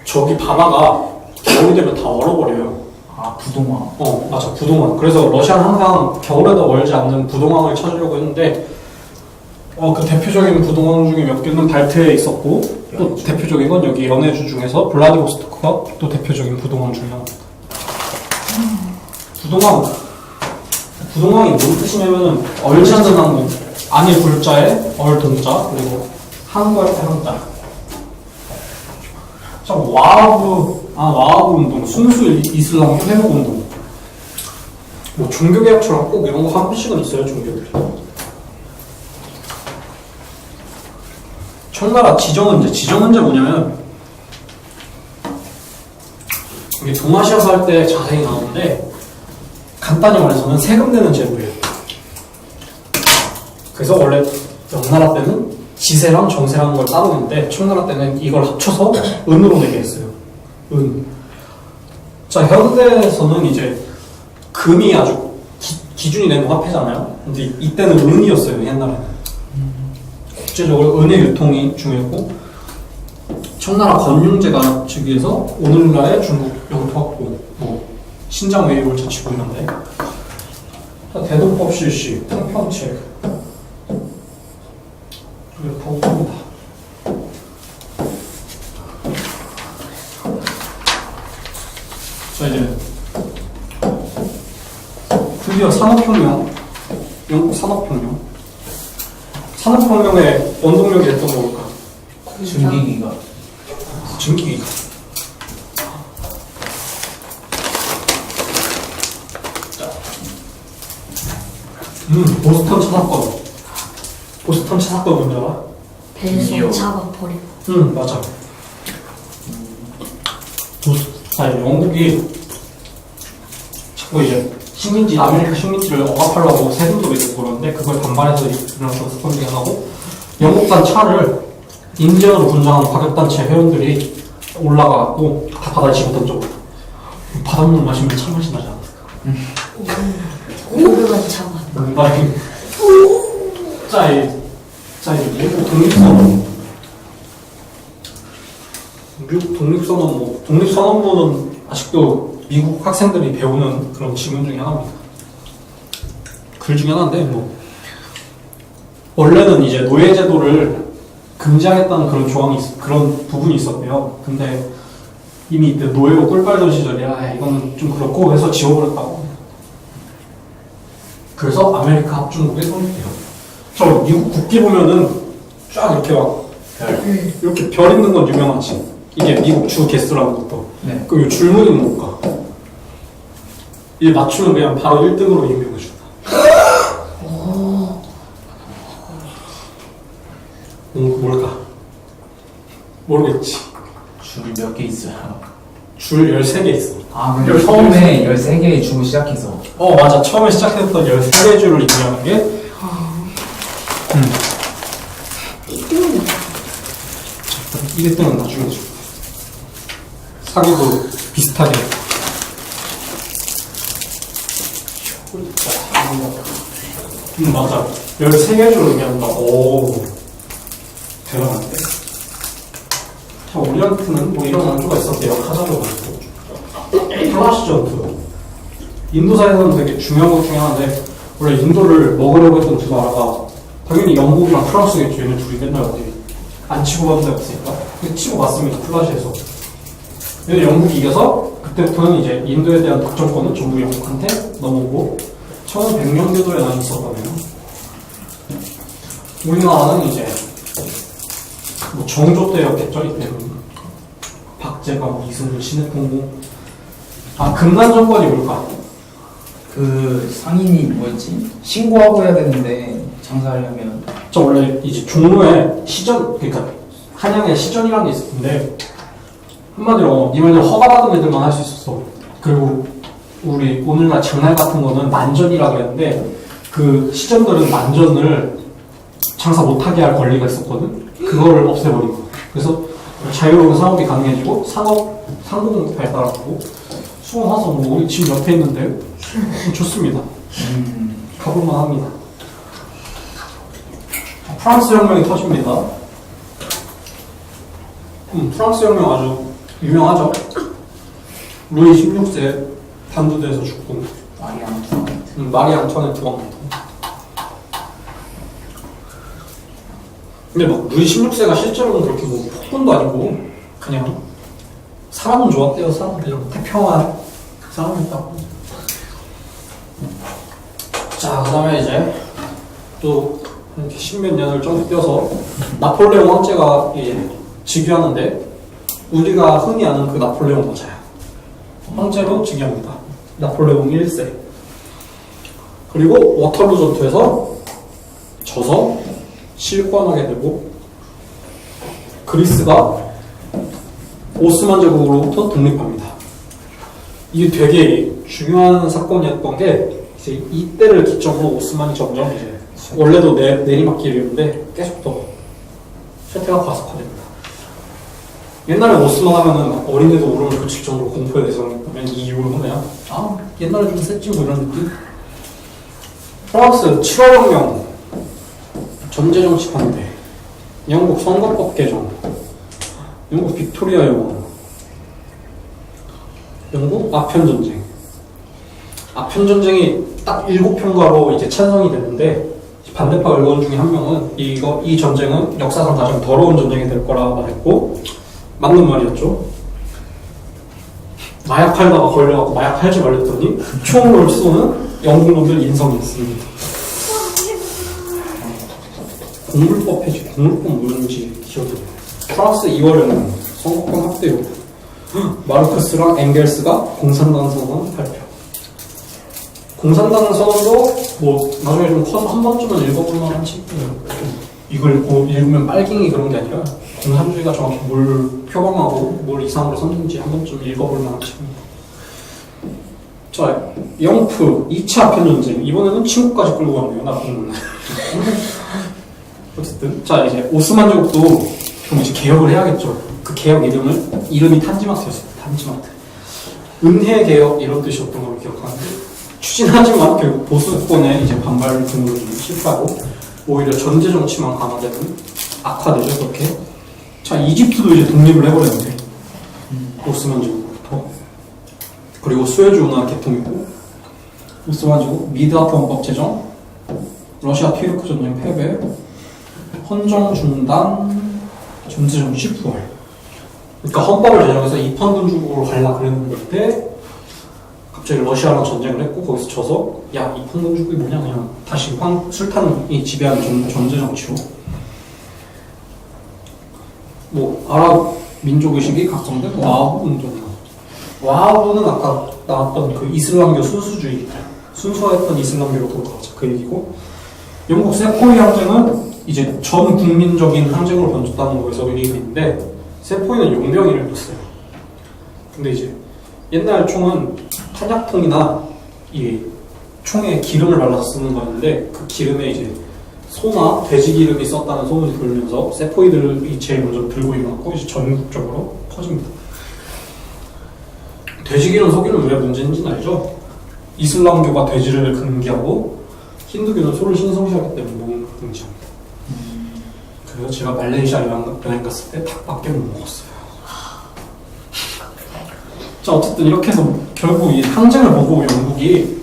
저기 바다가 겨울이 되면 다 얼어버려요. 아 부동화. 맞아, 부동항. 그래서 러시아는 항상 겨울에도 얼지 않는 부동항을 찾으려고 했는데, 그 대표적인 부동항 중에 몇 개는 발트해에 있었고, 또 대표적인 건 여기 연해주 중에서 블라디보스토크가 또 대표적인 부동항 중에 하나입니다. 부동항이 무슨 뜻이냐면은 얼지 않는 항구, 안일 불자에 얼 동자, 그리고 항구할 때 항자. 자, 와하브 운동, 순수 이슬람교 회복 운동. 뭐 종교개혁처럼 꼭 이런 거 한 번씩은 있어요, 종교들이. 청나라 지정은제 뭐냐면 이게 동아시아사 할 때 자세히 나오는데 간단히 말해서는 세금 내는 제도예요. 그래서 원래 명나라 때는 지세랑 정세라는 걸 따로 냈는데 청나라 때는 이걸 합쳐서 은으로 내게 했어요. 은. 자, 현대에서는 이제 금이 아주 기준이 된 화폐잖아요. 근데 이때는 은이었어요, 옛날에는. 국제적으로 은의 유통이 중요했고, 청나라 건륭제가 즉위해서 오늘날의 중국 영토학고, 신장 외교를 자치고 있는데, 대동법 실시, 통평책, 이렇게 하고 있습니다. 자, 이제 드디어 산업혁명, 영국 산업혁명. 산업혁명의 원동력이 됐던 거 뭘까? 증기기가. 증기기가. 보스턴 차 사건. 보스턴 차 사건 뭔지 알아? 배에서 차가 버리고. 맞아. 영국이 자꾸 이제 식민지, 아메리카 식민지를 억압하려고 세금도 매기고 그러는데 그걸 반발해서 일어났던 사건 중에 하나고, 영국산 차를 인제어로 분장한 과격단체 회원들이 올라가고 다 바다에 집어던져버려. 바닷물 마시면 차 맛이 나지 않았을까? 오르간 차가. 농담이. 자, 이제 미국 독립선언. 미국 독립선언, 독립선언문은 아직도 미국 학생들이 배우는 그런 지문 중에 하나입니다. 글 중에 하나인데, 원래는 이제 노예제도를 금지하겠다는 그런 그런 부분이 있었대요. 근데 이미 이때 노예로 꿀 빨던 시절이라, 이거는 좀 그렇고 해서 지워버렸다고. 그래서 아메리카 합중국에 성립돼요. 저 미국 국기 보면은 쫙 이렇게 이렇게 별 있는 건 유명하지. 이게 미국 주 개수라는 것도. 네. 그럼 이 줄무늬는 뭘까? 이 맞추면 그냥 바로 1등으로 임명해준다. 뭘까? 모르겠지. 줄이 몇 개 있어요? 줄 13개 있어. 아, 근데 처음에 13개의 주고 시작해서. 맞아. 처음에 시작했던 13개 줄을 임명하는 게. 1등은 나중에 줘. 사기도 비슷하게. 맞아. 13개 줄을 의미한다. 오. 대단한데. 자, 우리한테는 뭐 이런 안주가 있었대요. 카자흐 안주. 플라시 전투. 인도사에서는 되게 중요한 것 중에 하나인데, 원래 인도를 먹으려고 했던 두 나라가 당연히 영국이랑 프랑스겠죠. 얘네 둘이 맨날 어디 안 치고 가는 데가 없으니까. 근데 치고 갔습니다. 플라시에서. 근데 영국이 이겨서 그때부터는 이제 인도에 대한 독점권은 전부 영국한테 넘어오고 1100년 궤도에 나뉘었었거든요. 우리나라는 이제 정조 때였겠죠. 이때는 박제가 이승을 신해통공. 금난 정권이 뭘까? 그 상인이 뭐였지? 신고하고 해야 되는데 장사하려면. 저 원래 이제 종로에 시전, 그러니까 한양에 시전이라는 게 있었는데, 한마디로 니네들 허가받은 애들만 할 수 있었어. 그리고 우리 오늘날 장날 같은 거는 만전이라고 했는데, 그 시전들은 만전을 장사 못하게 할 권리가 있었거든. 그거를 없애버린 거야. 그래서 자유로운 상업이 가능해지고 상공 발달하고 수원화성 우리 집 옆에 있는데 좋습니다. 가볼만 합니다. 프랑스 혁명이 터집니다. 프랑스 혁명 아주 유명하죠. 루이 16세 단두대에서 죽고, 마리 앙투아네트 왕. 근데 막 루이 16세가 실제로는 그렇게 뭐 폭군도 아니고 그냥 사람은 좋았대요. 사람들이 태평한 사람이었다고. 자, 그 다음에 이제 또 이렇게 십몇 년을 좀 뛰어서 나폴레옹 황제가 이제 즉위하는데, 우리가 흔히 아는 그 나폴레옹 맞아요. 황제로 즉위합니다. 나폴레옹 1세. 그리고 워털루 전투에서 져서 실권하게 되고, 그리스가 오스만 제국으로부터 독립합니다. 이게 되게 중요한 사건이었던 게 이제 이때를 기점으로 오스만이 점점 이제 원래도 내리막길이었는데 계속 더 쇠퇴가 가속화됩니다. 옛날에 오스만 하면은 어린애도 울음을 그칠 정도로 공포의 대상이었다면 이 이후로는 그냥 옛날에 좀 셌지 뭐 이런 느낌? 프랑스 7월 혁명, 전제정치 반대, 영국 선거법 개정, 영국 빅토리아 여왕, 영국 아편전쟁. 아편전쟁이 딱 7편가로 이제 찬성이 되는데 반대파 의원 중에 한 명은 이 전쟁은 역사상 가장 더러운 전쟁이 될 거라 말했고 맞는 말이었죠. 마약 팔다가 걸려갖고 마약 팔지 말랬더니 총을 쏘는 영국놈들 인성이었습니다. 공물법 폐지, 공물법 뭔지 기억이 나요. 프랑스 2월에는 선거권 확대요. 마르크스랑 엥겔스가 공산당 선언 발표. 공산당 선언도 뭐 나중에 좀 커서 한 번쯤은 읽어볼 만한 책이에요. 이걸 읽으면 빨갱이 그런 게 아니라 공산주의가 정확히 뭘 표방하고 뭘 이상으로 삼는지 한 번쯤 읽어볼 만한 책입니다. 자, 영프 2차 아편전쟁. 이번에는 친구까지 끌고 가네요. 나쁜 어쨌든 자 이제 오스만 제국도 그럼 이제 개혁을 해야겠죠. 그 개혁 이름이 탄지마트였습니다. 탄지마트. 은혜 개혁 이런 뜻이었던 걸로 기억하는데 추진하지만 결국 보수권의 이제 반발 등으로 좀 실패하고 오히려 전제 정치만 강화되는 악화되죠. 그렇게. 자 이집트도 이제 독립을 해버렸는데 오스만 제국부터 그리고 수에즈 운하 개통이고 오스만 제국 미드하프 헌법 제정, 러시아 튀르크 전쟁 패배, 헌정 중단, 전제정치 부활. 그러니까 헌법을 제정해서 이판군주국으로 가려고 그랬는데 갑자기 러시아랑 전쟁을 했고 거기서 져서 야 이판군주국이 뭐냐 그냥 다시 술탄이 지배하는 전제정치로 뭐 아랍 민족의식이 각성된 와하브 운동. 와하브는 아까 나왔던 그 이슬람교 순수주의 순수화했던 이슬람교로 돌아가자 그 얘기고 영국 세포이 항쟁은 이제 전 국민적인 항쟁으로 번졌다는 거에서 의미가 있는데 세포이는 용병이를 뒀어요. 근데 이제 옛날 총은 탄약통이나 이 총에 기름을 발라서 쓰는 거였는데 그 기름에 이제 소나 돼지 기름이 썼다는 소문이 돌면서 세포이들이 제일 먼저 들고 일어났고 이제 전국적으로 퍼집니다. 돼지 기름, 소 기름 왜 문제인지는 알죠? 이슬람교가 돼지를 금기하고 힌두교는 소를 신성시하기 때문에 먹는 등지합니다. 그래서 제가 말레이시아 여행 갔을 때 닭밖에 못 먹었어요. 자 어쨌든 이렇게 해서 결국 이 항쟁을 보고 영국이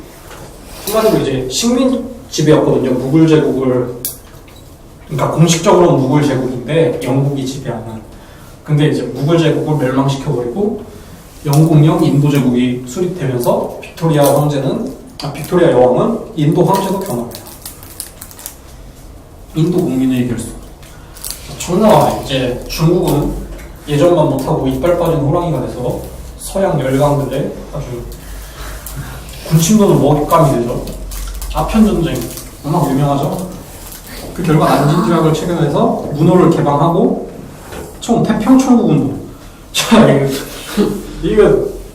한마디로 이제 식민 지배였거든요. 무굴 제국을 그러니까 공식적으로는 무굴 제국인데 영국이 지배하는. 근데 이제 무굴 제국을 멸망시켜버리고 영국령 인도 제국이 수립되면서 빅토리아 여왕은 인도 황제로 변합니다. 인도 국민의 결속. 청나라 이제 중국은 예전만 못하고 이빨 빠진 호랑이가 돼서 서양 열강들의 아주 군침도는 먹잇감이 되죠. 아편전쟁 워낙 유명하죠. 그 결과 난징조약을 체결해서 문호를 개방하고 총 태평천국운동. 자 이게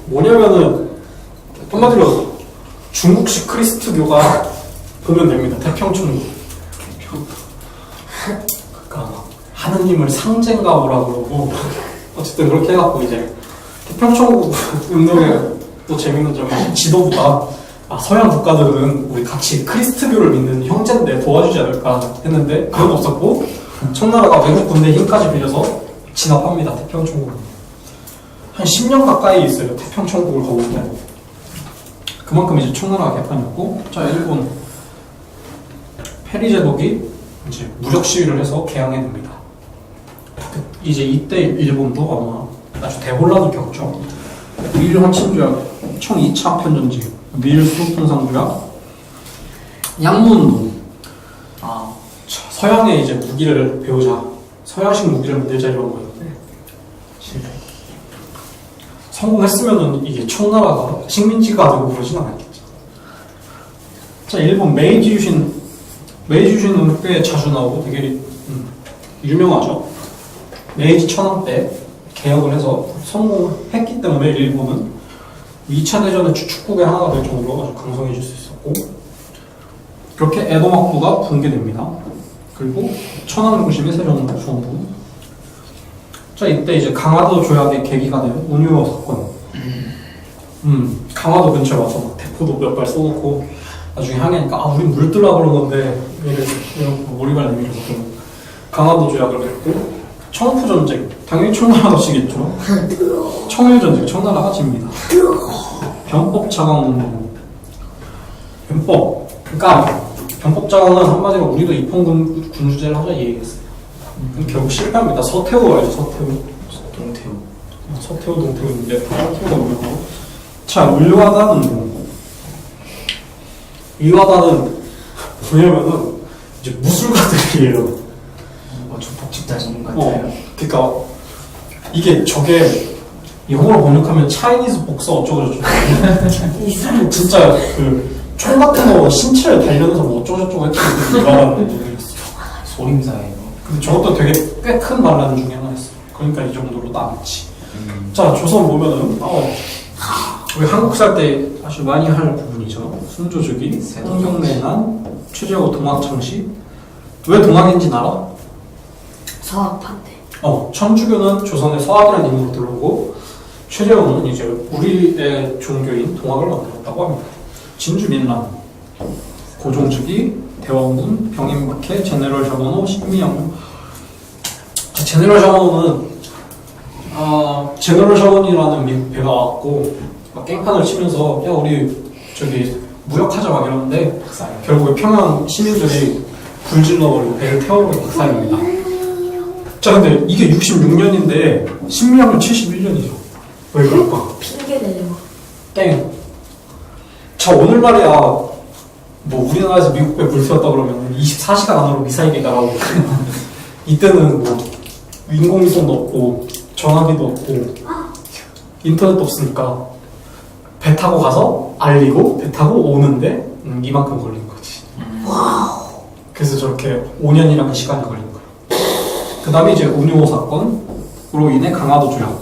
뭐냐면은 한마디로 중국식 크리스트교가 보면 됩니다. 태평천국. 그러니까 하느님을 상쟁가오라고 그러고 어쨌든 그렇게 해갖고 이제 태평천국 운동의 또 재밌는 점은 지도부가 서양 국가들은 우리 같이 크리스트교를 믿는 형제인데 도와주지 않을까 했는데 그건 없었고 청나라가 외국 군대 힘까지 빌려서 진압합니다. 태평천국을. 한 10년 가까이 있어요. 태평천국을 거부하고. 그만큼 이제 청나라가 개판이었고 자 일본 페리 제독이 이제 무력 시위를 해서 개항해냅니다. 이제 이때 일본도 아마 아주 대혼란을 겪죠. 미일 한친조약, 총 2차 아편전쟁, 미일 수도통상조약, 양무운동. 서양의 이제 무기를 배우자, 서양식 무기를 만들자 이런 거였는데 실패. 성공했으면은 이게 청나라가 식민지가 되고 그러진 않았겠죠. 자, 일본 메이지 유신은 꽤 자주 나오고 되게 유명하죠. 메이지 천황 때 개혁을 해서 성공했기 때문에 일본은 2차 대전의 주축국의 하나가 될 정도로 아주 강성해질 수 있었고, 그렇게 에도 막부가 붕괴됩니다. 그리고 천황 중심의 세종수원부. 자, 이때 이제 강화도 조약의 계기가 된 운유호 사건. 강화도 근처에 와서 막 대포도 몇 발 쏘놓고 나중에 항해하니까 아 우리 물 뜨려고 그런 건데 이런 머리발 내밀어서 좀 강화도 조약을 맺고, 청포 전쟁 당연히 청나라가 지겠죠. 청일 전쟁 청나라가 집니다. 변법 자강 운동. 변법, 그러니까 변법 자강은 한마디로 우리도 입헌 군주제를 하자 이 얘기했어요. 결국 실패합니다. 서태후 알죠? 서태후 동태후인데 서태후가 뭐고? 자, 울와단 운동. 울와단은 뭐냐면은 이제 무술가들이에요. 좀 복잡해진 것 같아요. 그러니까 이게 저게 영어로 번역하면 차이니즈 복서 어쩌고저쩌고 진짜 그 총 같은 거 신체를 단련해서 뭐 어쩌고저쩌고 했던 그 울와단 운동이었어요. 소림사예요. 근데 저것도 되게 꽤 큰 반란 중에 하나였어요. 그러니까 이 정도로 남지. 자, 조선 보면은 우리 한국 살 때 아주 많이 할 부분이죠. 순조주기, 홍경래난, 최재호 동학창시. 왜 동학인지 알아? 서학 반대. 천주교는 조선의 서학이라는 이름으로 들어오고, 최재호는 이제 우리의 종교인 동학을 만들었다고 합니다. 진주민란, 고종주기, 대원군, 병인박해, 제네럴 샤머노, 신미양요. 자, 제네럴 샤머노는 제너럴 샤먼이라는 미국 배가 왔고 막 깽판을 치면서 야 우리 저기 무역하자 막 이러는데 결국에 평양 시민들이 불질러버리고 배를 태워버리고 박살입니다. 자, 근데 이게 66년인데 신미양은 71년이죠. 왜 그럴까? 핑계대죠. 땡. 자, 오늘날이야 뭐 우리나라에서 미국 배 불태웠다 그러면 24시간 안으로 미사일이 날아오고 이때는 뭐 인공위성도 없고 전화기도 없고 인터넷도 없으니까 배 타고 가서 알리고 배 타고 오는데 이만큼 걸린 거지. 그래서 저렇게 5년이라는 시간이 걸린 거예요. 그 다음에 이제 운유호 사건으로 인해 강화도 조약,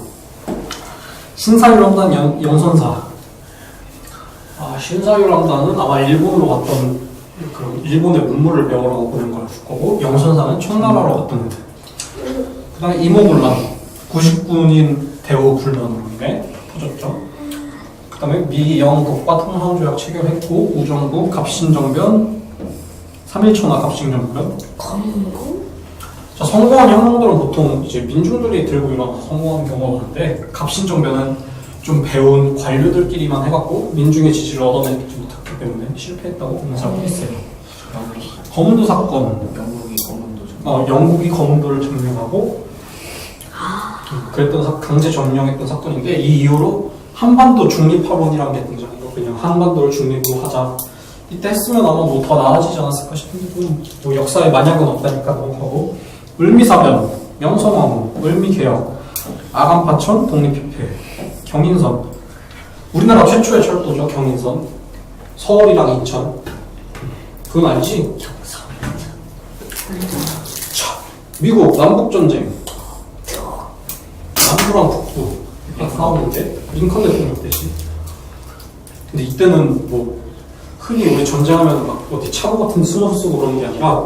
신사유람단 연선사. 신사유람단은 아마 일본으로 갔던 그 일본의 문물을 배우라고 보낸 걸 거고, 영선사는 청나라로 갔던 애들. 그 다음에 이모군란, 99인 대우 불만으로 인해 터졌죠. 그 다음에 미, 영, 독과 통상조약 체결했고, 우정부, 갑신정변, 3.1초나 갑신정변. 검공? 자, 성공한 혁명들은 보통 이제 민중들이 들고 일어나서 성공한 경우가 많은데, 갑신정변은 좀 배운 관료들끼리만 해갖고 민중의 지지를 얻어내지 못했기 때문에 실패했다고 보는 사람도 있어요. 거문도 사건. 영국이 거문도를 점령하고 그랬던 강제 점령했던 사건인데, 이 이후로 한반도 중립화론이라는 게 등장해요. 그냥 한반도를 중립으로 하자. 이때 했으면 아마 뭐 더 나아지지 않았을까 싶은데 뭐 역사에 만약은 없다니까 넘어가고, 을미사변, 명성황후, 을미개혁, 아간파천, 독립협회, 경인선. 우리나라 최초의 철도죠, 경인선. 서울이랑 인천. 그건 알지? 자, 미국 남북전쟁. 남부랑 북부 싸우는데 링컨 대통령 때지. 근데 이때는 뭐 흔히 우리 전쟁하면 막 어디 차고 같은 데 숨어서 쓰고 그러는 게 아니라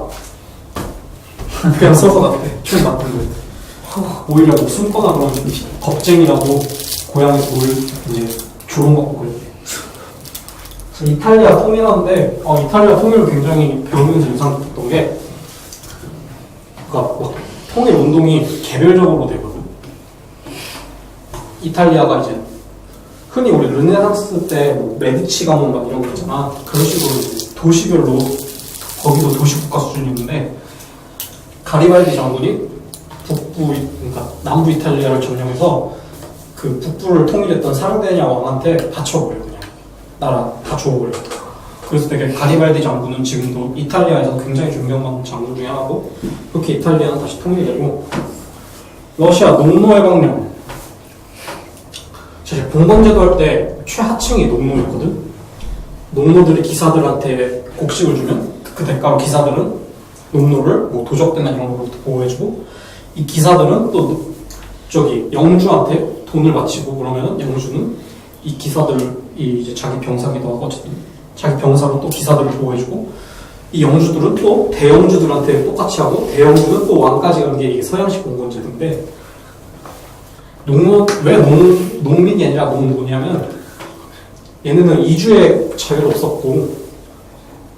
그냥 써서 갔대. 총 맞는 거예요. 오히려 뭐 숨거나 그러면 겁쟁이라고 고향에 돌 이제 조롱받고 그랬대. 이탈리아 통일하는데 이탈리아 통일을 굉장히 배우면서 인상 깊었던 게, 그러니까 막 통일 운동이 개별적으로 되거든. 이탈리아가 이제 흔히 우리 르네상스 때 뭐 메디치 가문 막 이런 거 있잖아. 그런 식으로 이제 도시별로 거기도 도시국가 수준이었는데, 가리발디 장군이 그러니까 남부 이탈리아를 점령해서 그 북부를 통일했던 사르데냐 왕한테 바쳐버려. 그냥 나라 다 줘버려. 그래서 되게 가리발디 장군은 지금도 이탈리아에서 굉장히 존경받는 장군 중에 하나고, 그렇게 이탈리아는 다시 통일되고, 러시아 농노해방령. 사실 봉건제도 할 때 최하층이 농노였거든. 농노들이 기사들한테 곡식을 주면 그 대가로 기사들은 농노를 뭐 도적대나 이런 걸로 보호해주고, 이 기사들은 또 저기 영주한테 돈을 바치고 그러면은 영주는 이 기사들이 이제 자기 병사기도 하고 어쨌든 자기 병사로 또 기사들을 보호해주고 이 영주들은 또 대영주들한테 똑같이 하고 대영주는 또 왕까지 간 게 서양식 공건제도인데 왜 농민이 아니라 농노냐면 얘네는 이주의 자유도 없었고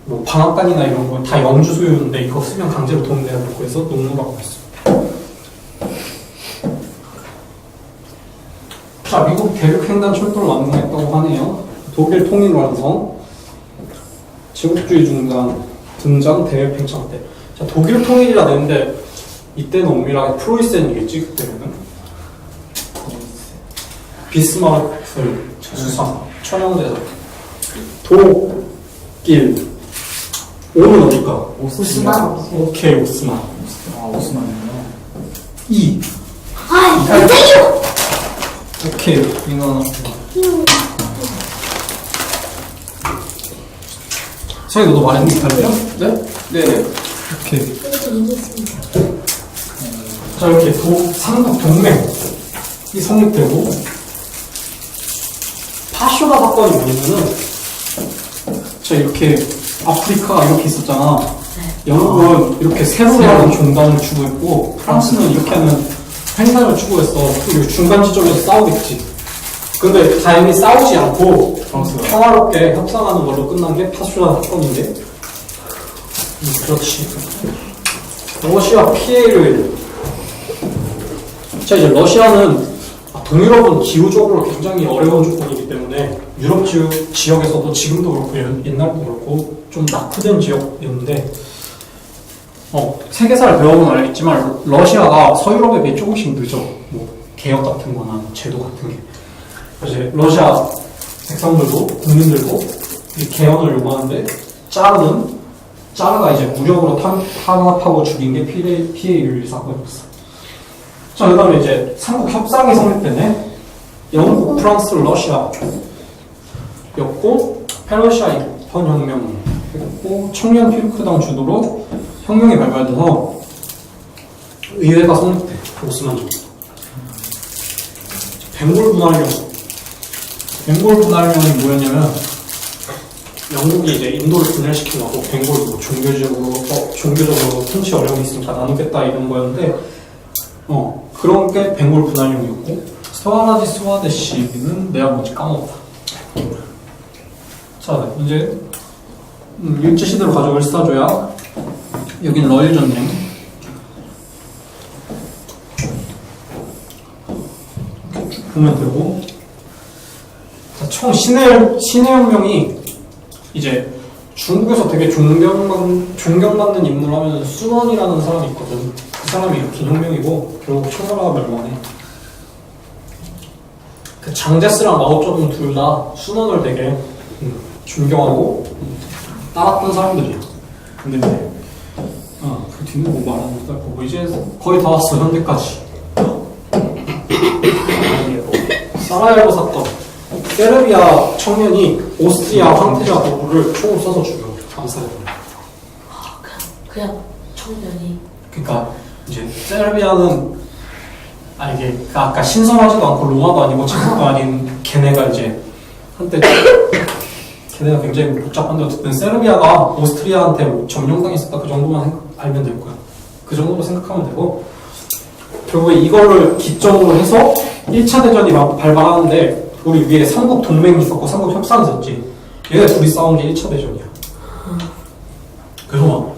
뭐 방앗간이나 이런 거 다 영주 소유인데 이거 쓰면 강제로 돈 내야 되고 해서 농노라고 했습니다. 자, 미국 대륙횡단 철도를 완공했다고 하네요. 독일 통일 완성, 제국주의 등장, 대외 팽창 때. 자, 독일 통일이라 되는데 이때는 엄밀하게 프로이센이겠지 그때는. 비스마르크를 수상, 천연대사, 독일. 오는 어딜까? 오스만. 오케이, 오스만. 오스만이요. 이. 아, 이탈리아. 오케이, 이거. 서희 너도 말했니 이탈리아? 네? 네. 오케이. 이겼습니다. 자, 이렇게 삼국 동맹이 성립되고 파쇼라 사건이 뭐냐면은 자, 이렇게 아프리카가 이렇게 있었잖아. 영국은 이렇게 세로라는 종단을 추구했고 프랑스는 이렇게 하는 횡단을 추구했어. 그리고 중간 지점에서 싸우겠지. 근데 다행히 싸우지 않고 평화롭게 협상하는 걸로 끝난 게 파쇼라 사건인데 그렇지. 러시아 피해를 자, 이제 러시아는 동유럽은 기후적으로 굉장히 어려운 조건이기 때문에 유럽 지역에서도 지금도 그렇고 옛날도 그렇고 좀 낙후된 지역이었는데 세계사를 배워보면 알겠지만 러시아가 서유럽에 비해 조금씩 늦어. 뭐 개혁 같은 거나 제도 같은 게. 이제 러시아 백성들도 국민들도 이 개헌을 요구하는데 짜르가 이제 무력으로 탄압하고 죽인 게 피해 유일 사건이었어. 자, 그 다음에 이제 삼국 협상이 성립되네. 영국, 프랑스, 러시아였고 페르시아 입헌혁명 했고 청년 피르크당 주도로 혁명이 발발돼서 의회가 성립돼. 오스만족. 벵골 분할령이 뭐였냐면 영국이 이제 인도를 분열시키려고 벵골도 종교적으로 통치 어려움이 있으니까 나누겠다 이런 거였는데 그런 게 벵골 분할령이었고 스와라지 스와데시는 내가 뭔지 까먹었다. 자, 이제 일제시대로 가져올 일사조약. 여기는 러일 전쟁. 이렇게 쭉 보면 되고. 자, 총 신해혁명이 이제 중국에서 되게 존경받는 인물 하면 순원이라는 사람이 있거든. 그 사람이 일으킨 혁명이고 결국 청나라가 멸망해. 그 장제스랑 마오쩌둥 둘 다 순원을 되게 존경하고 따랐던 사람들이야. 근데 이제 그 뒤는 뭐 말하는 거 보고 이제 거의 다 왔어. 현대까지. 사라예보 사건. 세르비아 청년이 오스트리아 황태자 도구를 총을 쏴서 죽여. 암살해버려. 그냥 청년이. 그러니까 이제 세르비아는 이게 아까 신성하지도 않고 로마도 아니고 제국도 아닌 걔네가 이제 한때 걔네가 굉장히 복잡한데 어쨌든 세르비아가 오스트리아한테 뭐 점령당했었다 그 정도만 알면 될 거야. 그 정도로 생각하면 되고 결국에 이거를 기점으로 해서 1차 대전이 막 발발하는데 우리 위에 삼국 동맹이 있었고 삼국 협상이 있었지. 얘네 둘이 싸운 게 1차 대전이야. 그래서 막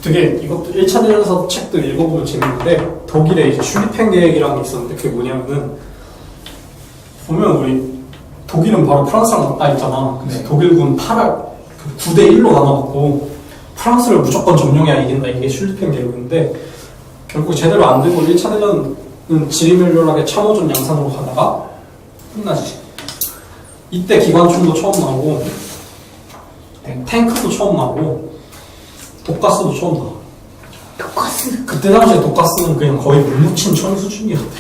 되게 이것도 1차 대전에서 책도 읽어보면 재밌는데 독일에 이제 슐리펜 계획이라는 게 있었는데 그게 뭐냐면은 보면 우리 독일은 바로 프랑스랑 맞닿아 있잖아. 근데 독일군 9대 1로 나눠갖고 프랑스를 무조건 점령해야 이긴다. 이게 슐리펜 계획인데 결국 제대로 안 되고 1차 대전은 지리멸렬하게 참호전 양산으로 가다가 끝나지. 이때 기관총도 처음 나오고 탱크도 처음 나오고 독가스도 처음 나와. 독가스. 그때 당시에 독가스는 그냥 거의 물 묻힌 천 수준이었대.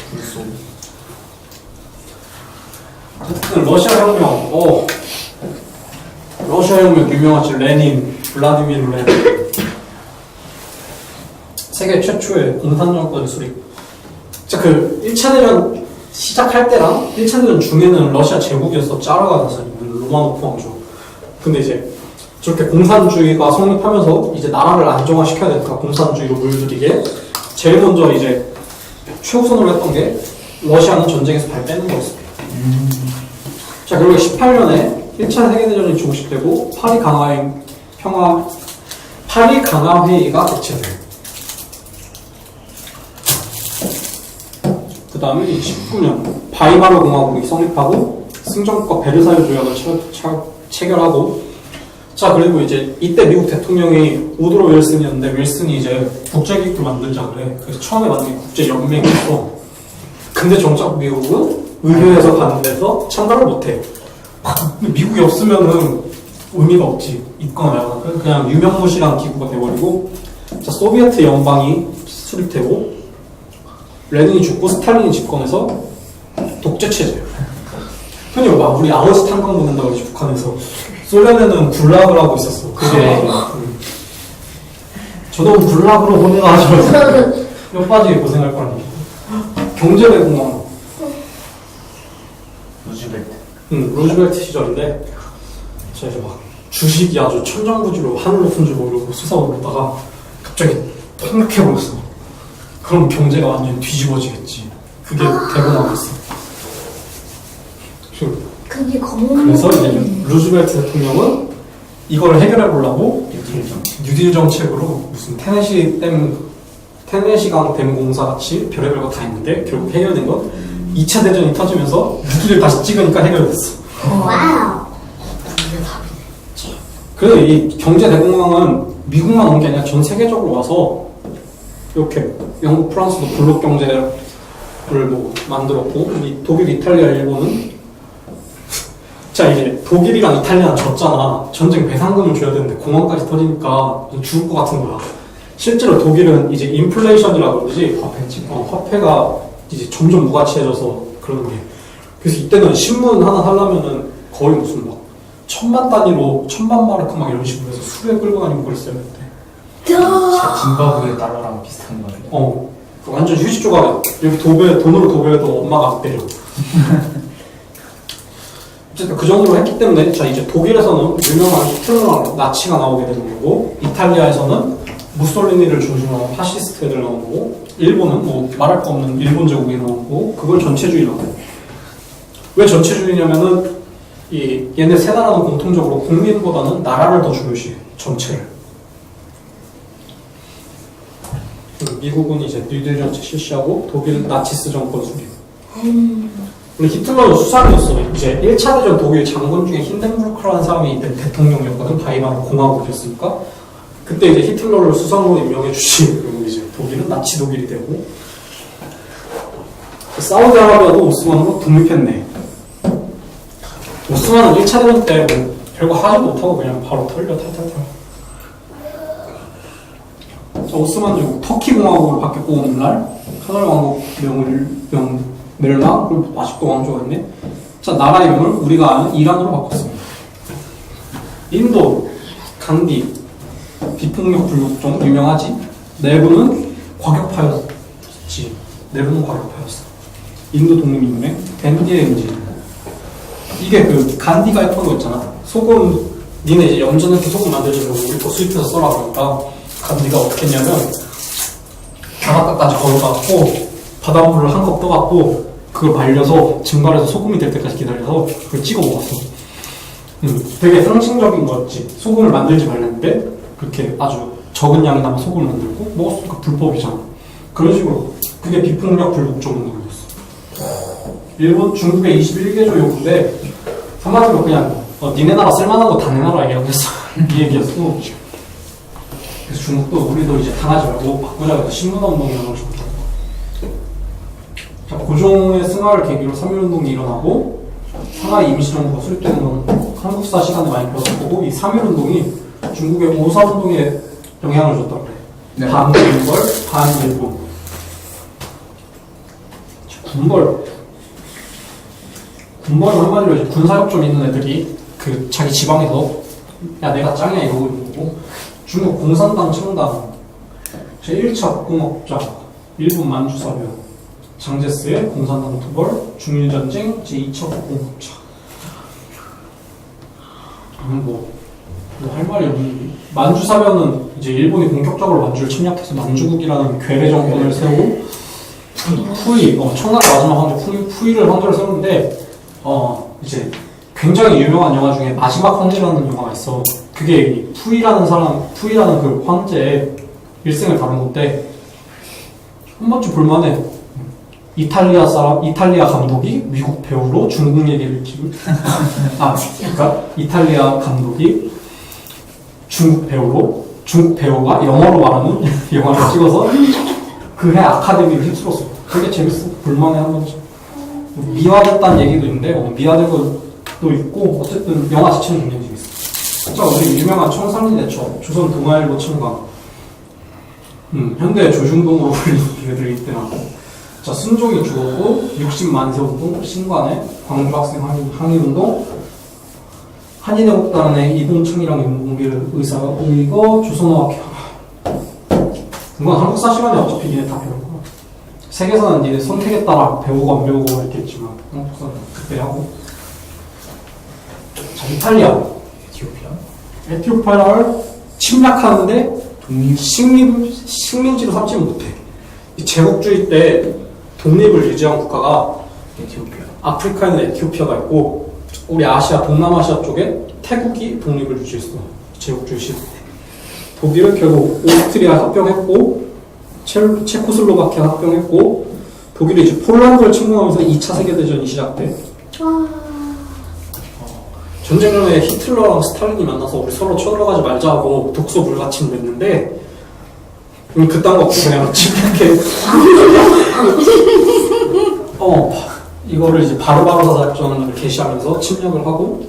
어쨌든 러시아 혁명, 러시아 혁명 유명하지. 레닌, 블라디미르 레닌. 세계 최초의 공산정권 수립. 자, 그 1차 대전 시작할 때랑 1차 대전 중에는 러시아 제국이었어. 짜르가 나서 로마노프 왕조. 근데 이제 저렇게 공산주의가 성립하면서 이제 나라를 안정화시켜야 되니까 공산주의로 물들이게 제일 먼저 이제 최우선으로 했던 게 러시아는 전쟁에서 발 빼는 거였습니다. 자, 그리고 18년에 1차 세계대전이 종식되고 파리 강화 회의가 개최돼요. 그 다음에 19년 바이마르 공화국이 성립하고 승전국과 베르사유 조약을 체결하고, 자, 그리고 이제 이때 미국 대통령이 우드로 윌슨이었는데 윌슨이 이제 국제기구를 만들자 그래. 그래서 처음에 만든 국제연맹이 있어. 근데 정작 미국은 의회에서 가는 데서 참가를 못해. 근데 미국이 없으면은 의미가 없지. 있거나 말거나. 그냥 유명무실한 기구가 돼버리고, 자, 소비에트 연방이 수립되고, 레닌이 죽고 스탈린이 집권해서 독재체제예요. 흔히 막 우리 아버지 탄광 보낸다고 그러지, 북한에서. 소련에는 굴락을 하고 있었어. 그게. 저도 굴락으로 보내가지고 뼈 빠지게 고생할 거 아니에요. 경제대공황. 루즈벨트 시절인데, 자, 이제 막 주식이 아주 천정부지로 하늘 높은 줄 모르고 솟아오르다가 갑자기 폭락해버렸어. 그럼 경제가 완전 뒤집어지겠지. 그게 대공황이었어. 그게 검은. 그래서 이제 루즈벨트 대통령은 이걸 해결해 보려고 뉴딜 정책으로 무슨 테네시강 댐 공사 같이 별의별 거 다 했는데 결국 해결된 건 2차 대전이 터지면서 뉴딜을 다시 찍으니까 해결됐어. 와우. 그래서 이 경제 대공황은 미국만 온 게 아니라 전 세계적으로 와서 이렇게 영국, 프랑스도 블록 경제를 뭐 만들었고, 이 독일, 이탈리아, 일본은 자, 이제 독일이랑 이탈리아는 졌잖아. 전쟁 배상금을 줘야 되는데 공항까지 터지니까 죽을 것 같은 거야. 실제로 독일은 이제 인플레이션이라고 그러지, 화폐가 이제 점점 무가치해져서 그러는 게. 그래서 이때는 신문 하나 사려면은 거의 무슨 막 1000만 단위로 1000만 마르크 막 이런 식으로 해서 수레 끌고 다니고 그랬어요 그때. 짐바브웨 달러랑 비슷한 거예요. 완전 휴지 조각. 여기 돈으로 도배해도 엄마가 안 때려. 어쨌든 그 정도로 했기 때문에, 자, 이제 독일에서는 유명한 히틀러랑 나치가 나오게 되는 거고, 이탈리아에서는 무솔리니를 중심으로 한 파시스트 애들 나오는 거고, 일본은 뭐 말할 거 없는 일본 제국이 나오는 거고, 그걸 전체주의라고 해요. 왜 전체주의냐면은 얘네 세 나라는 공통적으로 국민보다는 나라를 더 중요시해. 전체를. 미국은 이제 뉴딜 정책 실시하고, 독일은 나치스 정권 수립. 근데 히틀러는 수상이었어. 이제 1차 대전 독일 장군 중에 힌덴부르크라는 사람이 이때 대통령이었거든. 바이마르 공화국이었으니까. 그때 이제 히틀러를 수상으로 임명해 주시. 그리고 이제 독일은 나치 독일이 되고. 사우디아라비아도 오스만으로 독립했네. 오스만은 1차 대전 때 뭐 별거 하지 못하고 그냥 바로 털려 탈탈탈. 오스만 제국 터키 공화국으로 바뀌고 오는 날 카타르 왕국 멸망, 그리고 아직도 왕조가 있네. 자, 나라 이름을 우리가 아는 이란으로 바꿨습니다. 인도, 간디, 비폭력 불국종 유명하지? 내부는 과격파였지. 내부는 과격파였어. 인도 독립인명, 댄디의 음질. 이게 그 간디가 했던 거 있잖아. 소금, 니네 이제 염전해서 소금 만들자고 우리 거 수입해서 써라 그러니까 간디가 어떻게 했냐면 바닷가까지 걸어가고 바닷물을 한 컵 떠갖고 그걸 말려서 증발해서 소금이 될 때까지 기다려서 그걸 찍어 먹었어. 되게 상징적인 거였지. 소금을 만들지 말랬는데 그렇게 아주 적은 양에다가 소금을 만들고 먹었으니까 불법이잖아. 그런 식으로 그게 비폭력 불국종 운동이었어. 일본 중국의 21개조 요구인데 한마디로 그냥 니네 나라 쓸만한 거 다 내놔라 얘기했어. 이 얘기였어. 그래서 중국도 우리도 이제 당하지 말고 바꾸자 해서 신문화운동이라는 걸 줬다. 자, 고종의 승하를 계기로 3.1운동이 일어나고 상하이 임시정부가 수립되는 건 한국사 시간에 많이 배웠을 거고, 이 3.1운동이 중국의 5.3운동에 영향을 줬다고 그래. 네. 반일벌, 반일본. 군벌은 한마디로 이제 군사력 좀 있는 애들이 그 자기 지방에서 야 내가 짱이야 이러고 있는 거고, 중국 공산당, 청당 제1차 국공업자, 일본 만주사변, 장제스의 공산당 토벌, 중일전쟁, 제2차 국공업자. 할 말이 없는데. 만주사변은 이제 일본이 본격적으로 만주를 침략해서 만주국이라는 괴뢰 정권을 세우고, 푸이, 청나라 마지막 황제 푸이를 황제로 세우는데, 이제 굉장히 유명한 영화 중에 마지막 황제라는 영화가 있어. 그게 이 푸이라는 그 황제의 일생을 다룬 건데, 한 번쯤 볼만해. 이탈리아 감독이 미국 배우로 중국 얘기를 찍은. 그러니까 이탈리아 감독이 중국 배우가 영어로 말하는 영화를 찍어서 그해 아카데미를 휩쓸었어. 되게 재밌어. 볼만해 한 번쯤. 미화됐다는 얘기도 있는데 미화된 것도 있고 어쨌든 영화 자체는 굉장히 재밌어. 자, 우리 유명한 청산리대첩, 조선 동아일보 청강, 현대 조중동으로 불리는 애들이 이때 나고. 자, 순종이 죽었고 60만 세운동, 신관에 광주 학생 항의운동, 한인애국단의 이동창이랑 윤봉길 의사가 보이고 조선어학. 이건 한국사 시간에 어차피 니네 다 배울 거야. 세계사는 니네 선택에 따라 배우고 안 배우고 있겠지만 한국사는 그때 하고. 자, 이탈리아, 에티오피아를 침략하는데 식민지로 삼지는 못해. 이 제국주의 때 독립을 유지한 국가가 에티오피아. 아프리카에는 에티오피아가 있고 우리 아시아, 동남아시아 쪽에 태국이 독립을 유지했어. 제국주의 시대. 독일은 결국 오스트리아 합병했고 체코슬로바키아 합병했고 독일이 이제 폴란드를 침공하면서 2차 세계대전이 시작돼. 전쟁 전에 히틀러랑 스탈린이 만나서 우리 서로 쳐들어가지 말자고 독소 불가침 냈는데 그딴 거 없고 그냥 침략해. 이거를 이제 바르바로사 작전을 개시하면서 침략을 하고,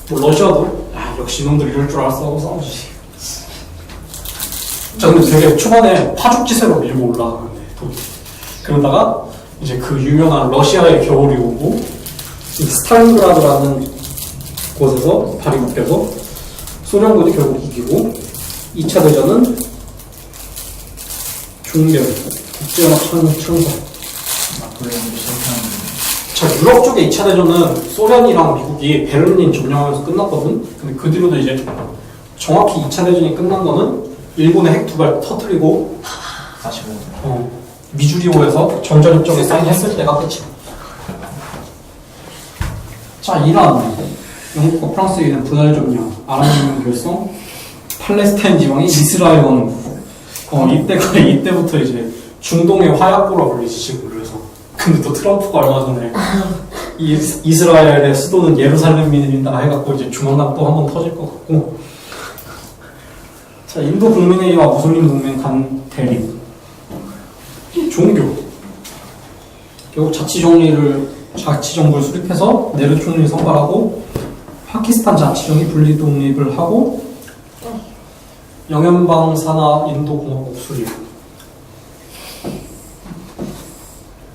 뭐 러시아도 역시 이놈들 이럴 줄 알았어 하고 싸우지. 자, 근데 되게 초반에 파죽지세로 밀고 올라가는데 독일. 그러다가 이제 그 유명한 러시아의 겨울이 오고 스탈린그라드라는 곳에서 발이 묶여서 소련군이 결국 이기고 2차 대전은 종결, 국제연합 창설. 자, 유럽 쪽의 2차 대전은 소련이랑 미국이 베를린 점령하면서 끝났거든. 근데 그 뒤로도 이제 정확히 2차 대전이 끝난 거는 일본의 핵 2발 터뜨리고 45년. 미주리오에서 정전협정에 사인했을 때가 끝이야. 자, 이란, 영국과 프랑스에 있는 분할 점령, 아랍연맹 결성, 팔레스타인 지방이 이스라엘 원국. 이때부터 이제 중동의 화약고라 불리지 지금. 그래서 근데 또 트럼프가 얼마 전에 이스라엘의 수도는 예루살렘이다 해갖고 이제 조만간 또 한 번 터질 것 같고. 자, 인도 국민회의와 무슬림 동맹 간 대립. 종교. 결국 자치정부를 수립해서 네हरू 총리를 선발하고 파키스탄 자치정이 분리 독립을 하고 영연방 산하 인도공화국 수립.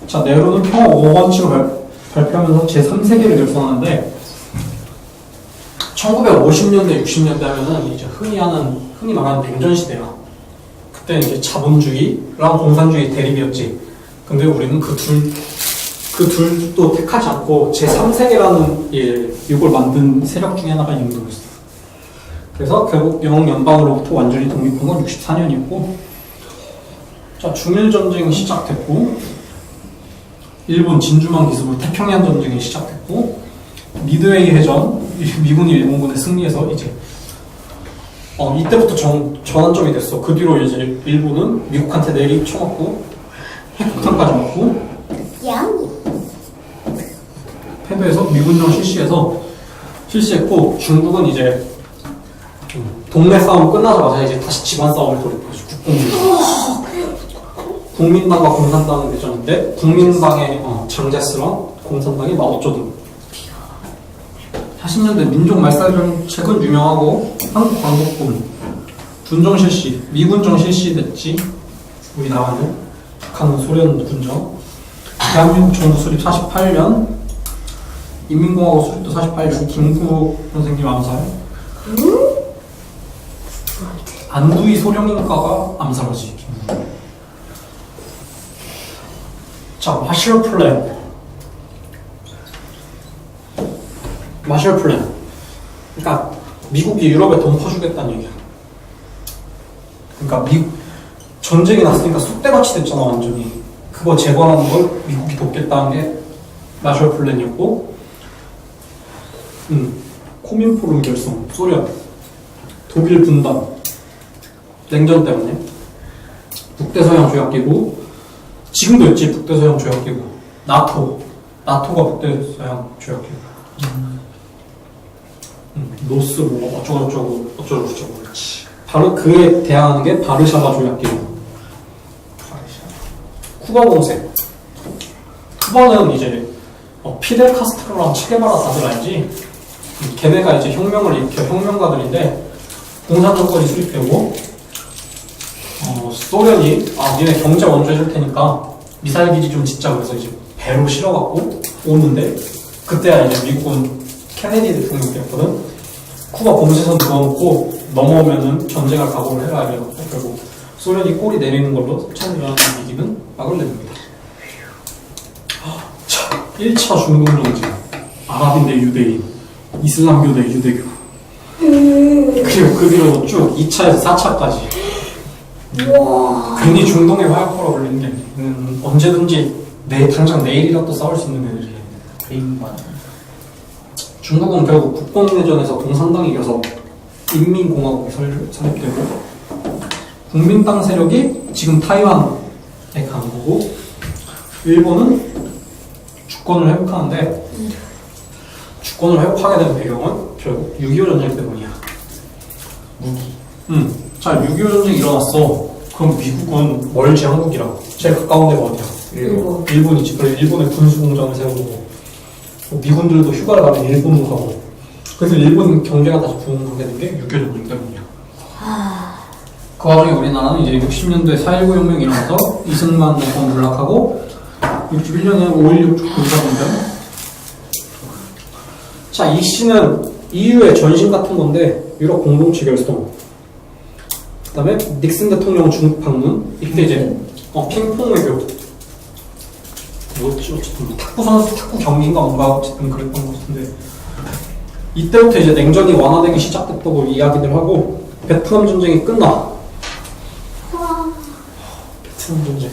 자, 네헤루는 평화 5원칙을 발표하면서 제3세계를 결성하는데 1950년대, 60년대 하면은 이제 흔히 말하는 냉전 시대야. 그때는 이제 자본주의랑 공산주의 대립이었지. 근데 우리는 그 둘도 택하지 않고 제3세계라는 이걸 만든 세력 중에 하나가 인도였어. 그래서 결국 영국 연방으로부터 완전히 독립한 건 64년이었고, 자, 중일전쟁이 시작됐고, 일본 진주만 기습으로 태평양 전쟁이 시작됐고, 미드웨이 해전, 미군이 일본군에 승리해서 이제 이때부터 전환점이 됐어. 그 뒤로 이제 일본은 미국한테 내리 쳐맞고 핵폭탄까지 맞고 패배해서 미군정 실시했고, 중국은 이제 동네 싸움 끝나자마자 이제 다시 집안 싸움을 돌입하죠. 국민당과 공산당은 대전인데 국민당의 장제스랑 공산당의 마오쩌둥. 40년대 민족 말살 정책은 유명하고 한국 광복군 군정 실시, 미군정 실시됐지. 우리나라는 북한은 소련 군정. 대한민국 정부 수립 48년, 인민공화국 수립도 48년. 김구 선생님 암살. 안두희 소령인가가 암살하지. 자, 마셜 플랜. 마셜 플랜. 그러니까 미국이 유럽에 돈 퍼주겠다는 얘기야. 그러니까 전쟁이 났으니까 쑥대밭이 됐잖아 완전히. 그거 재건하는 걸 미국이 돕겠다는 게 마셜 플랜이었고, 코민포rum 결성, 소련, 독일 분단, 냉전 때문에 북대서양 조약기구, 지금도 있지 북대서양 조약기구, 나토가 북대서양 조약기구, 노스 뭐 어쩌고저쩌고 그렇지. 바로 그에 대항하는 게 바르샤바 조약기구. 쿠바 공세. 쿠바는 이제 피델 카스트로랑 체게바라 다들 알지? 걔네가 이제 혁명을 일으켜 혁명가들인데 공산 정권이 수립되고 소련이 니네 경제 원조 해줄 테니까 미사일 기지 좀 짓자 그래서 이제 배로 실어갖고 오는데 그때야 이제 미국은 케네디 대통령 때였거든. 쿠바 bom세선 넣어놓고 넘어오면은 전쟁할 각오를 해라 이래갖고 결국 소련이 꼬리 내리는 걸로 처음 일어나는 위기는 막을 냅니다. 자, 1차 중동 정쟁. 아랍인대 유대인, 이슬람교대 유대교. 그리고 그 뒤로 쭉 2차에서 4차까지. 괜히 중동의 화약포라 불리는 게 아니고 언제든지 당장 내일이라도 싸울 수 있는 애들이. 개인만. 중국은 결국 국뽕내전에서 공산당이 이겨서 인민공화국이 설립되고 국민당 세력이 지금 타이완에 가는 거고, 일본은 주권을 회복하는데 주권을 회복하게 된 배경은 결국 6.25 전쟁 때문이야. 무기. 자, 6.25 전쟁이 일어났어. 그럼 미국은 멀지 한국이라고. 제일 가까운 데가 어디야? 일본이지. 그래 일본에 군수공장을 세우고 미군들도 휴가를 가면 일본으로 가고. 그래서 일본 경제가 다시 부흥하게 된 게 6.25 전쟁 때문이야. 그 와중에 우리나라는 이제 60년도에 4.19 혁명이 일어나서 이승만 정권 몰락하고 61년에 5.16 군사분전. 자, 이 씨는 EU의 전신 같은 건데 유럽 공동체 결성. 그 다음에 닉슨 대통령 중국 방문. 이때 이제 핑퐁 외교. 뭐였지? 어쨌든 탁구 선수, 탁구 경기인가 뭔가 어쨌든 그랬던 것 같은데 이때부터 이제 냉전이 완화되기 시작됐다고 이야기들 하고 베트남 전쟁이 끝나. 베트남 전쟁.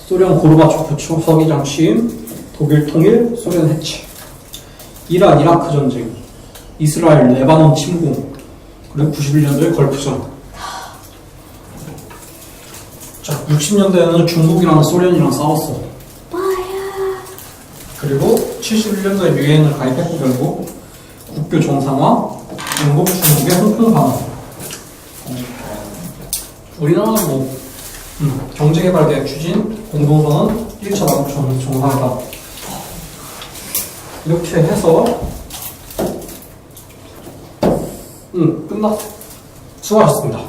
소련 고르바초프 서기장 취임, 독일 통일, 소련 해체. 이란 이라크 전쟁, 이스라엘 레바논 침공, 그리고 91년도에 걸프전. 자, 60년대에는 중국이랑 소련이랑 싸웠어. 그리고 71년도에 유엔을 가입했고 결국 국교 정상화, 영국, 중국의 홍콩 반환. 우리나라는 뭐 경제개발계획 추진, 공동선언, 1차 남북 정상회담 이렇게 해서 끝났어. 수고하셨습니다.